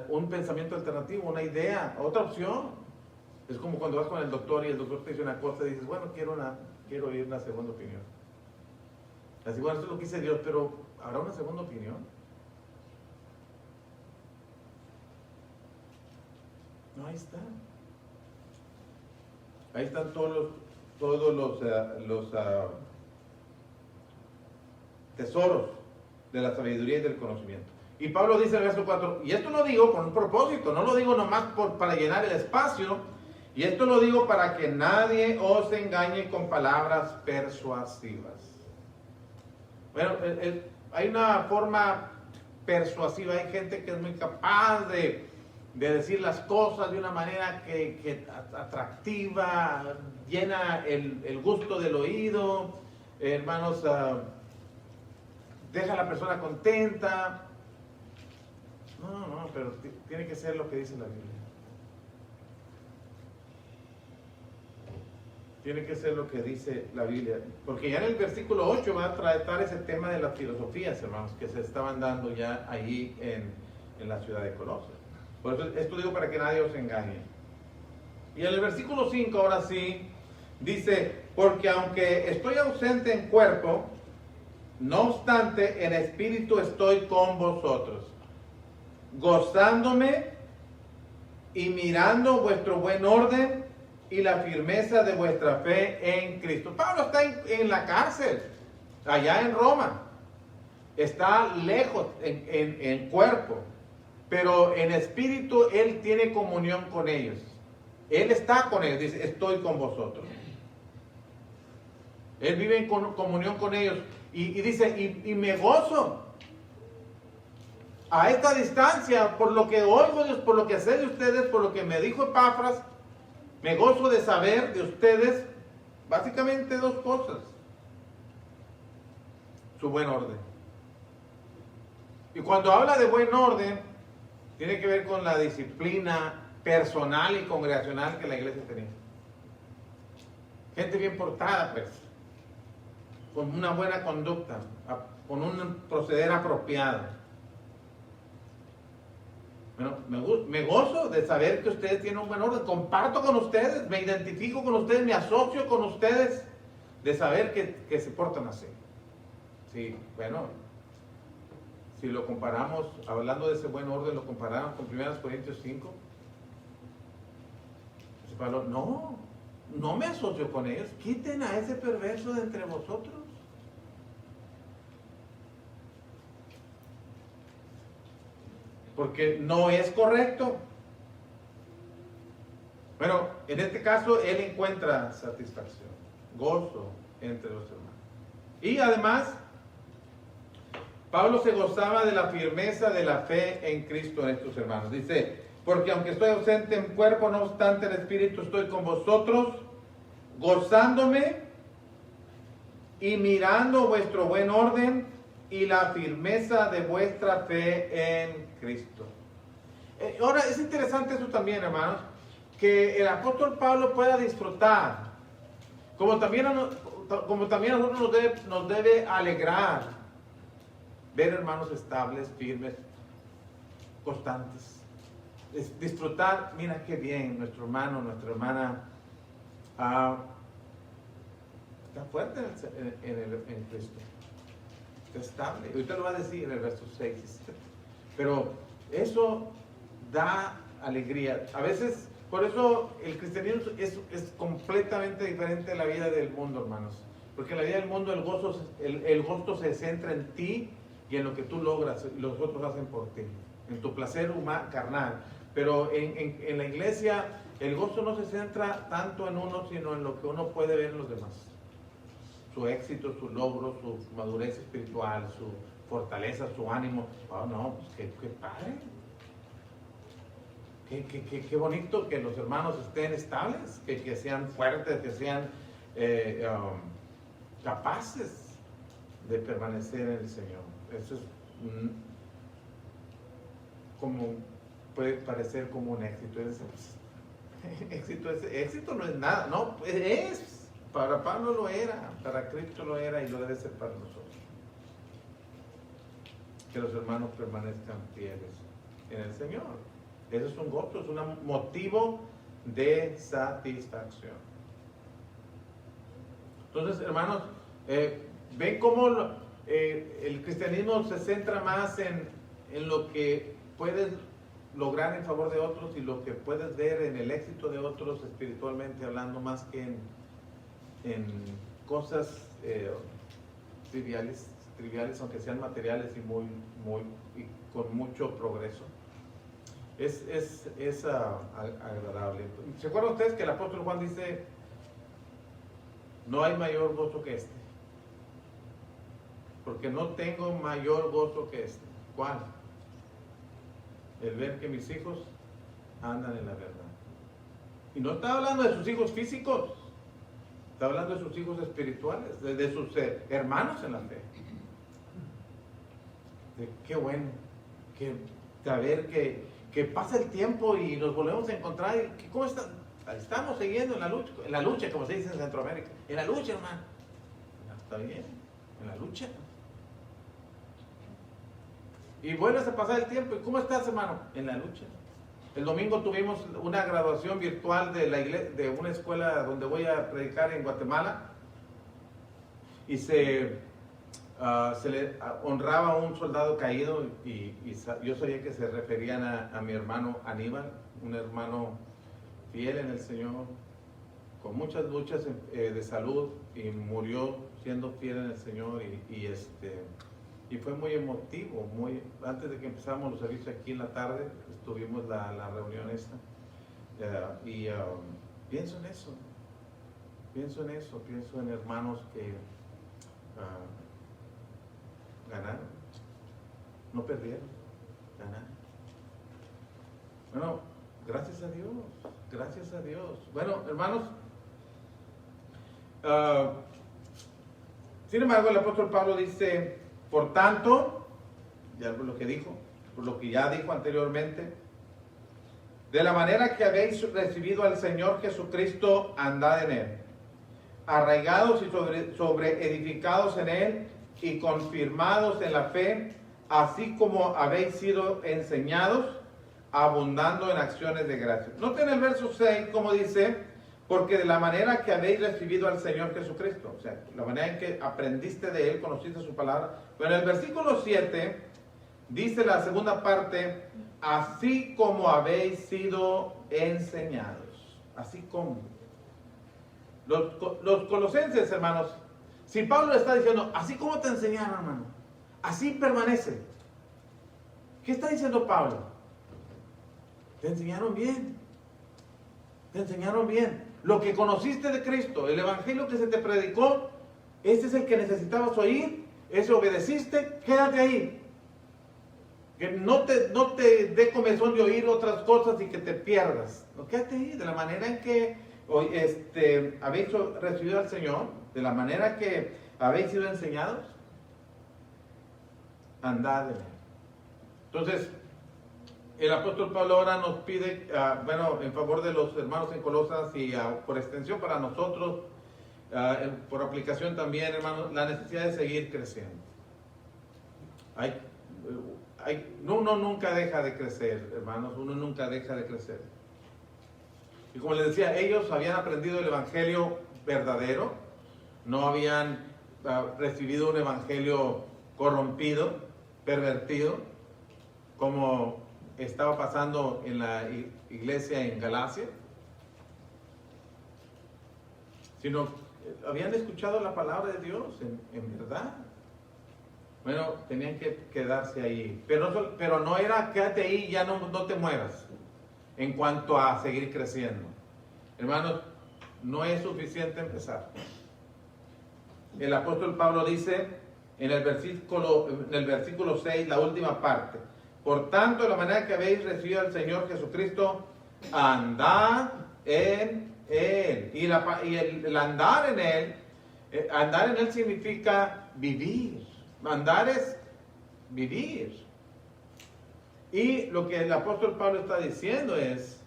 un pensamiento alternativo, una idea, otra opción. Es como cuando vas con el doctor y el doctor te dice una cosa y dices, bueno, quiero oír una segunda opinión. Así, bueno, esto es lo que dice Dios, pero ¿habrá una segunda opinión? No, ahí está. Ahí están todos los tesoros de la sabiduría y del conocimiento. Y Pablo dice en el verso 4, y esto lo digo con un propósito, no lo digo nomás para llenar el espacio, y esto lo digo para que nadie os engañe con palabras persuasivas. Bueno, hay una forma persuasiva, hay gente que es muy capaz de decir las cosas de una manera que atractiva, llena el gusto del oído, hermanos, deja a la persona contenta. No, pero tiene que ser lo que dice la Biblia. Tiene que ser lo que dice la Biblia. Porque ya en el versículo 8 va a tratar ese tema de las filosofías, hermanos, que se estaban dando ya allí en la ciudad de Colosas. Por eso esto digo para que nadie os engañe. Y en el versículo 5 ahora sí, dice, porque aunque estoy ausente en cuerpo, no obstante en espíritu estoy con vosotros, gozándome y mirando vuestro buen orden y la firmeza de vuestra fe en Cristo. Pablo está en la cárcel, allá en Roma. Está lejos en cuerpo, pero en espíritu él tiene comunión con ellos. Él está con ellos, dice, estoy con vosotros. Él vive en comunión con ellos. Y dice, y me gozo a esta distancia por lo que oigo, por lo que sé de ustedes, por lo que me dijo Epafras. Me gozo de saber de ustedes básicamente dos cosas: su buen orden. Y cuando habla de buen orden, tiene que ver con la disciplina personal y congregacional que la iglesia tenía. Gente bien portada, pues, con una buena conducta, con un proceder apropiado. Bueno, me gozo de saber que ustedes tienen un buen orden. Comparto con ustedes, me identifico con ustedes, me asocio con ustedes, de saber que se portan así. Sí, bueno, si lo comparamos, hablando de ese buen orden, lo comparamos con 1 Corintios 5. Dice Pablo, no me asocio con ellos, quiten a ese perverso de entre vosotros. Porque no es correcto. Bueno, en este caso él encuentra satisfacción, gozo entre los hermanos. Y además, Pablo se gozaba de la firmeza de la fe en Cristo en estos hermanos. Dice, porque aunque estoy ausente en cuerpo, no obstante en espíritu estoy con vosotros, gozándome y mirando vuestro buen orden y la firmeza de vuestra fe en Cristo. Ahora, es interesante eso también, hermanos, que el apóstol Pablo pueda disfrutar, como también a nosotros nos debe alegrar ver hermanos estables, firmes, constantes. Disfrutar, mira qué bien, nuestro hermano, nuestra hermana está fuerte en Cristo, está estable. Ahorita lo va a decir en el verso 6 y 7. Pero eso da alegría. A veces, por eso el cristianismo es completamente diferente de la vida del mundo, hermanos. Porque en la vida del mundo el gozo se centra en ti y en lo que tú logras y los otros hacen por ti, en tu placer carnal. Pero en la iglesia el gozo no se centra tanto en uno, sino en lo que uno puede ver en los demás. Su éxito, su logro, su madurez espiritual, su fortaleza, su ánimo. Oh, no, pues qué padre. Qué bonito que los hermanos estén estables, que sean fuertes, que sean capaces de permanecer en el Señor. Eso es puede parecer como un éxito. Éxito no es nada, no, es. Para Pablo lo era, para Cristo lo era y lo debe ser para nosotros. Que los hermanos permanezcan fieles en el Señor. Eso es un gozo, es un motivo de satisfacción. Entonces, hermanos, ven cómo el cristianismo se centra más en lo que puedes lograr en favor de otros y lo que puedes ver en el éxito de otros espiritualmente hablando, más que en cosas triviales, aunque sean materiales y con mucho progreso. Es agradable. ¿Se acuerdan ustedes que el apóstol Juan dice: no hay mayor gozo que este? Porque no tengo mayor gozo que este. ¿Cuál? El ver que mis hijos andan en la verdad. Y no está hablando de sus hijos físicos, está hablando de sus hijos espirituales, de sus hermanos en la fe. Qué bueno que saber que pasa el tiempo y nos volvemos a encontrar. Y ¿cómo está? Estamos siguiendo en la lucha, como se dice en Centroamérica. En la lucha, hermano. Está bien, en la lucha. Y vuelves a pasar el tiempo. ¿Y cómo estás, hermano? En la lucha. El domingo tuvimos una graduación virtual de una escuela donde voy a predicar en Guatemala. Y se le honraba a un soldado caído. Y yo sabía que se referían a mi hermano Aníbal, un hermano fiel en el Señor, con muchas luchas de salud, y murió siendo fiel en el Señor. Y fue muy emotivo, antes de que empezáramos los servicios aquí en la tarde, tuvimos la reunión esta, pienso en hermanos que ganaron, no perdieron, ganaron. Bueno, gracias a Dios. Bueno, hermanos, sin embargo, el apóstol Pablo dice: por tanto, ya por lo que dijo, por lo que ya dijo anteriormente, de la manera que habéis recibido al Señor Jesucristo, andad en Él, arraigados y sobreedificados en Él y confirmados en la fe, así como habéis sido enseñados, abundando en acciones de gracia. Noten el verso 6 como dice: porque de la manera que habéis recibido al Señor Jesucristo, o sea, la manera en que aprendiste de Él, conociste su palabra. Pero en el versículo 7 dice la segunda parte: así como habéis sido enseñados. Así como. Los colosenses, hermanos, si Pablo le está diciendo: así como te enseñaron, hermano, así permanece. ¿Qué está diciendo Pablo? Te enseñaron bien. Te enseñaron bien. Lo que conociste de Cristo, el evangelio que se te predicó, ese es el que necesitabas oír, ese obedeciste, quédate ahí. Que no te dé comezón de oír otras cosas y que te pierdas. No, quédate ahí, de la manera en que habéis recibido al Señor, de la manera que habéis sido enseñados, andad en Él. Entonces, el apóstol Pablo ahora nos pide, en favor de los hermanos en Colosas y por extensión para nosotros, por aplicación también, hermanos, la necesidad de seguir creciendo. Uno nunca deja de crecer, hermanos, uno nunca deja de crecer. Y como les decía, ellos habían aprendido el evangelio verdadero, no habían recibido un evangelio corrompido, pervertido, como estaba pasando en la iglesia en Galacia, sino habían escuchado la palabra de Dios en verdad. Bueno, tenían que quedarse ahí, pero no era quédate ahí, ya no te muevas en cuanto a seguir creciendo. Hermanos, no es suficiente empezar. El apóstol Pablo dice en el versículo 6, la última parte: por tanto, de la manera que habéis recibido al Señor Jesucristo, andad en Él. Y el andar en Él significa vivir. Andar es vivir. Y lo que el apóstol Pablo está diciendo es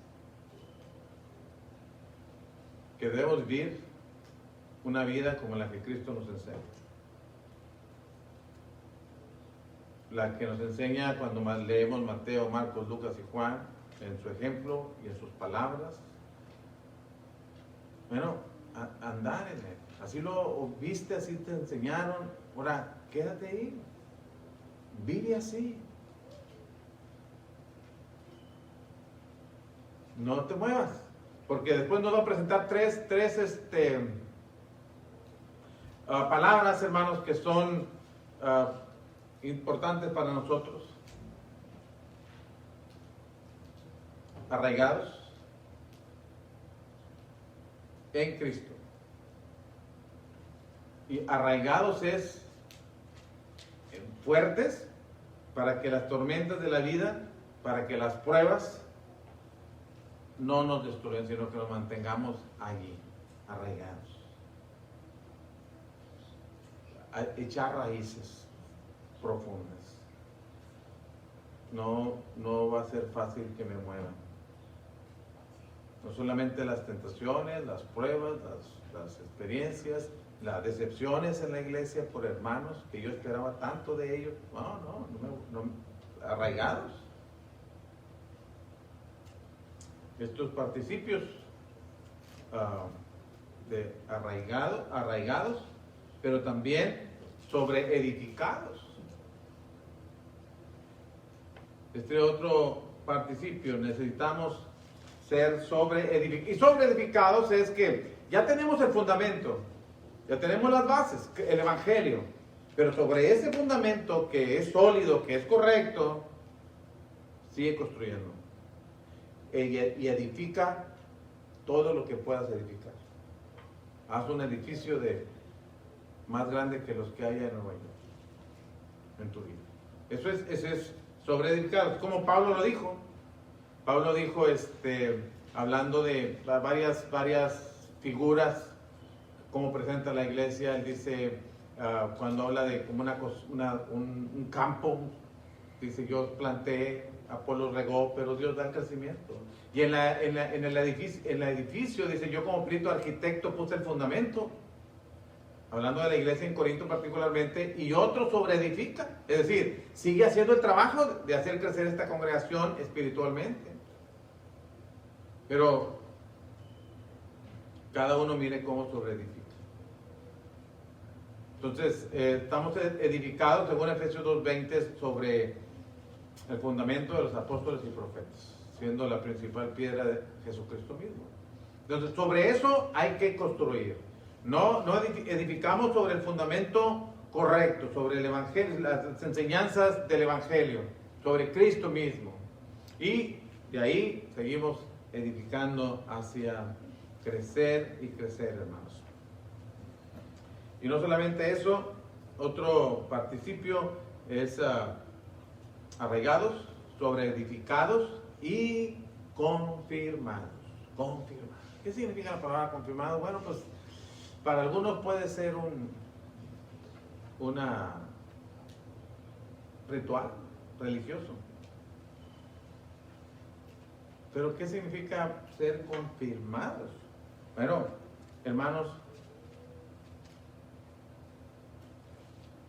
que debemos vivir una vida como la que Cristo nos enseña. La que nos enseña cuando más leemos Mateo, Marcos, Lucas y Juan, en su ejemplo y en sus palabras. Bueno, andar en Él. Así lo viste, así te enseñaron. Ahora, quédate ahí. Vive así. No te muevas. Porque después nos va a presentar tres palabras, hermanos, que son importantes para nosotros. Arraigados en Cristo. Y arraigados es fuertes para que las tormentas de la vida, para que las pruebas no nos destruyan, sino que nos mantengamos allí, arraigados. Echar raíces profundas. No va a ser fácil que me muevan. No solamente las tentaciones, las pruebas, las experiencias, las decepciones en la iglesia por hermanos que yo esperaba tanto de ellos. No, arraigados. Estos participios de arraigados, pero también sobreedificados. Este otro participio, necesitamos ser sobreedificados. Y sobreedificados es que ya tenemos el fundamento, ya tenemos las bases, el evangelio, pero sobre ese fundamento que es sólido, que es correcto, sigue construyendo. Y edifica todo lo que puedas edificar. Haz un edificio más grande que los que haya en Nueva York, en tu vida. Eso es sobreedificado, como Pablo lo dijo. Pablo dijo, hablando de varias figuras, como presenta la iglesia. Él dice, cuando habla de como un campo, dice, yo planté, Apolo regó, pero Dios da el crecimiento. Y en el edificio dice, yo como perito arquitecto puse el fundamento, hablando de la iglesia en Corinto particularmente, y otro sobreedifica, es decir, sigue haciendo el trabajo de hacer crecer esta congregación espiritualmente. Pero cada uno mire cómo sobreedifica. Entonces, estamos edificados, según Efesios 2:20, sobre el fundamento de los apóstoles y profetas, siendo la principal piedra de Jesucristo mismo. Entonces, sobre eso hay que construir. No edificamos sobre el fundamento correcto, sobre el evangelio, las enseñanzas del evangelio, sobre Cristo mismo. Y de ahí seguimos edificando hacia crecer y crecer, hermanos. Y no solamente eso, otro participio es arraigados, sobreedificados y confirmados. Confirmados. ¿Qué significa la palabra confirmado? Bueno, pues para algunos puede ser una ritual religioso. Pero ¿qué significa ser confirmados? Bueno, hermanos,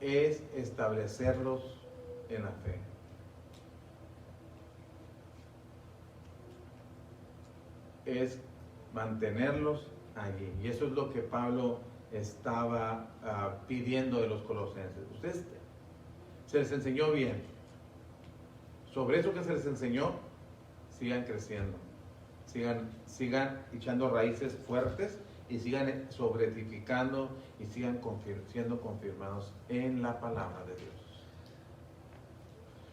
es establecerlos en la fe. Es mantenerlos allí. Y eso es lo que Pablo estaba pidiendo de los colosenses. Ustedes se les enseñó bien. Sobre eso que se les enseñó, sigan creciendo. Sigan echando raíces fuertes y sigan sobreedificando y sigan siendo confirmados en la palabra de Dios.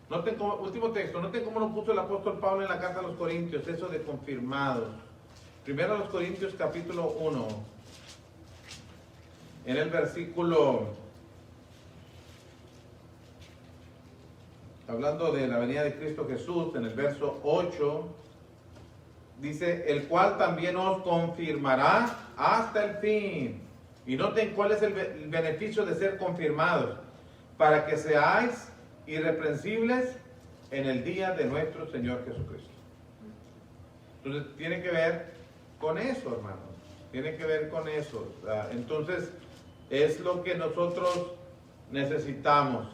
Noten cómo, último texto, noten cómo lo puso el apóstol Pablo en la carta a los Corintios, eso de confirmados. Primero a los Corintios capítulo 1, en el versículo, hablando de la venida de Cristo Jesús, en el verso 8, dice, el cual también os confirmará hasta el fin. Y noten cuál es el beneficio de ser confirmados, para que seáis irreprensibles en el día de nuestro Señor Jesucristo. Entonces tiene que ver con eso, hermanos, tiene que ver con eso. Entonces es lo que nosotros necesitamos.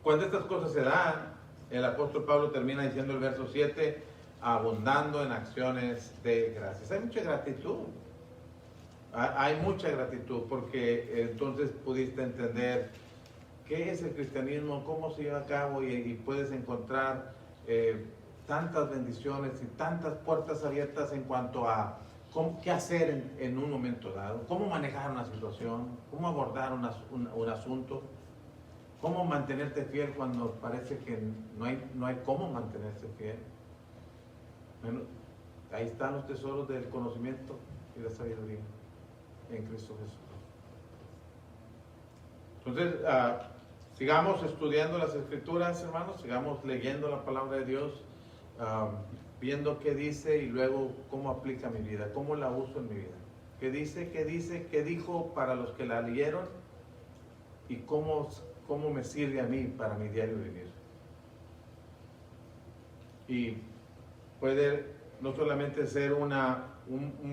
Cuando estas cosas se dan, el apóstol Pablo termina diciendo el verso 7, abundando en acciones de gracias. Hay mucha gratitud. Hay mucha gratitud porque entonces pudiste entender qué es el cristianismo, cómo se lleva a cabo y puedes encontrar tantas bendiciones y tantas puertas abiertas en cuanto a qué hacer en un momento dado, cómo manejar una situación, cómo abordar un asunto, cómo mantenerte fiel cuando parece que no hay cómo mantenerse fiel. Bueno, ahí están los tesoros del conocimiento y la sabiduría en Cristo Jesús. Entonces, sigamos estudiando las Escrituras, hermanos, sigamos leyendo la palabra de Dios, viendo qué dice y luego cómo aplica mi vida, cómo la uso en mi vida. ¿Qué dice? ¿Qué dijo para los que la leyeron? Y cómo me sirve a mí para mi diario vivir. Y puede no solamente ser una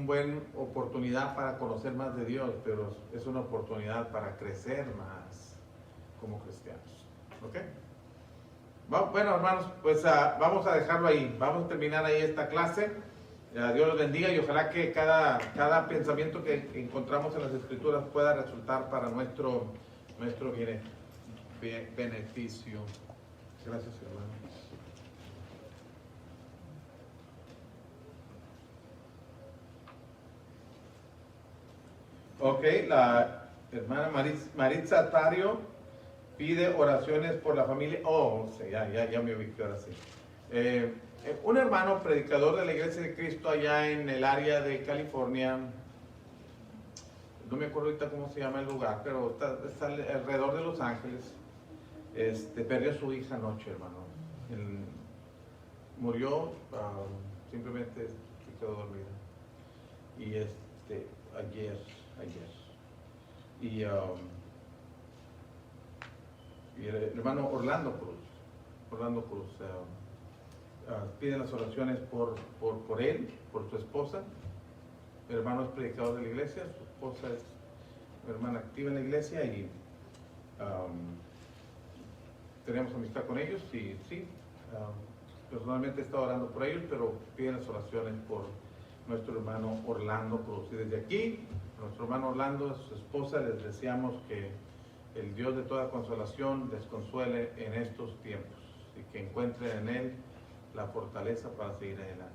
buena oportunidad para conocer más de Dios, pero es una oportunidad para crecer más como cristianos. ¿Ok? Bueno, hermanos, pues vamos a dejarlo ahí. Vamos a terminar ahí esta clase. Dios los bendiga y ojalá que cada pensamiento que encontramos en las Escrituras pueda resultar para nuestro beneficio. Gracias, hermano. Ok, la hermana Maritza Tario pide oraciones por la familia. Ya me ubiqué ahora sí. Un hermano predicador de la Iglesia de Cristo allá en el área de California, no me acuerdo ahorita cómo se llama el lugar, pero está alrededor de Los Ángeles, perdió a su hija anoche, hermano. Murió, simplemente se quedó dormida. Y ayer. Y el hermano Orlando Cruz pide las oraciones por él, por su esposa. El hermano es predicador de la iglesia, su esposa es una hermana activa en la iglesia y tenemos amistad con ellos y sí, personalmente he estado orando por ellos, pero piden las oraciones por nuestro hermano Orlando Cruz. Y desde aquí, a nuestro hermano Orlando, a su esposa, les deseamos que el Dios de toda consolación les consuele en estos tiempos y que encuentren en Él la fortaleza para seguir adelante.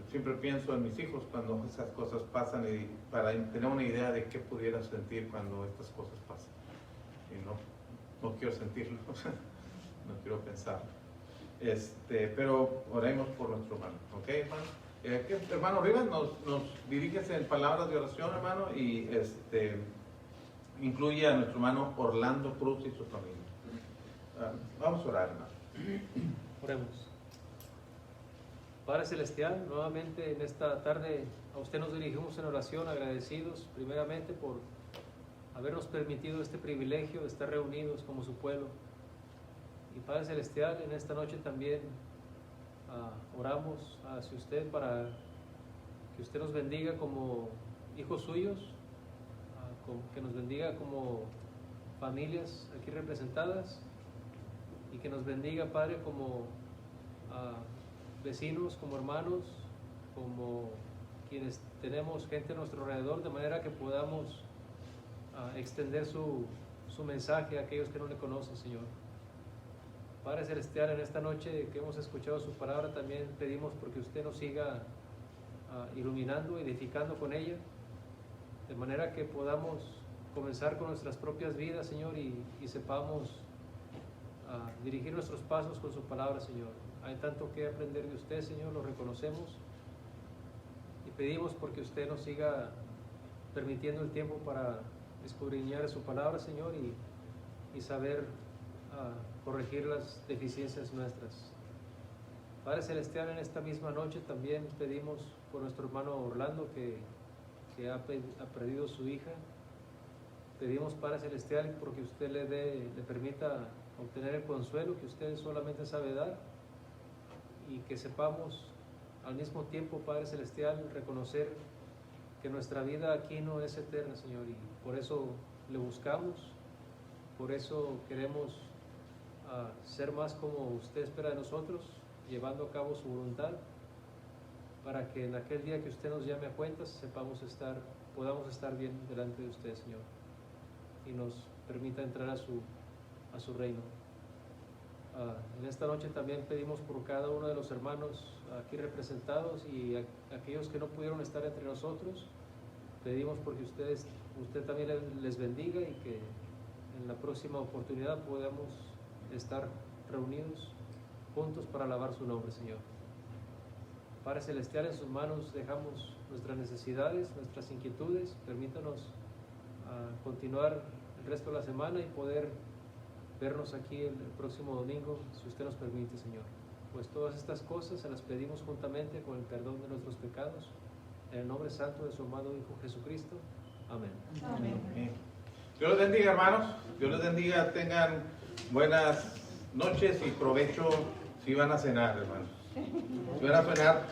Siempre pienso en mis hijos cuando esas cosas pasan y para tener una idea de qué pudiera sentir cuando estas cosas pasan. Y no quiero sentirlo, no quiero pensar. Pero oremos por nuestro hermano, ¿ok, hermano? Hermano Rivas, nos diriges en palabras de oración, hermano, y incluye a nuestro hermano Orlando Cruz y su familia. Vamos a orar, hermano. Oremos. Padre Celestial, nuevamente en esta tarde a usted nos dirigimos en oración, agradecidos primeramente por habernos permitido este privilegio de estar reunidos como su pueblo. Y Padre Celestial, en esta noche también oramos hacia usted para que usted nos bendiga como hijos suyos, que nos bendiga como familias aquí representadas y que nos bendiga, Padre, como vecinos, como hermanos, como quienes tenemos gente a nuestro alrededor, de manera que podamos extender su mensaje a aquellos que no le conocen, Señor. Padre Celestial, en esta noche que hemos escuchado su palabra, también pedimos porque usted nos siga iluminando, edificando con ella, de manera que podamos comenzar con nuestras propias vidas, Señor, y sepamos dirigir nuestros pasos con su palabra, Señor. Hay tanto que aprender de usted, Señor, lo reconocemos y pedimos porque usted nos siga permitiendo el tiempo para escudriñar su palabra, Señor, y saber corregir las deficiencias nuestras. Padre Celestial, en esta misma noche también pedimos por nuestro hermano Orlando que ha perdido su hija. Pedimos, Padre Celestial, porque usted le permita obtener el consuelo que usted solamente sabe dar, y que sepamos al mismo tiempo, Padre Celestial, reconocer que nuestra vida aquí no es eterna, Señor, y por eso le buscamos, por eso queremos ser más como usted espera de nosotros, llevando a cabo su voluntad, para que en aquel día que usted nos llame a cuentas podamos estar bien delante de usted, Señor, y nos permita entrar a su reino. En esta noche también pedimos por cada uno de los hermanos aquí representados y aquellos que no pudieron estar entre nosotros. Pedimos porque usted también les bendiga y que en la próxima oportunidad podamos estar reunidos juntos para alabar su nombre, Señor. Padre Celestial, en sus manos dejamos nuestras necesidades, nuestras inquietudes. Permítanos continuar el resto de la semana y poder vernos aquí el próximo domingo, si usted nos permite, Señor. Pues todas estas cosas se las pedimos juntamente con el perdón de nuestros pecados, en el nombre santo de su amado Hijo Jesucristo. Amén. Amén. Dios los bendiga, hermanos. Dios los bendiga. Tengan buenas noches y provecho si van a cenar, hermanos. Si van a cenar,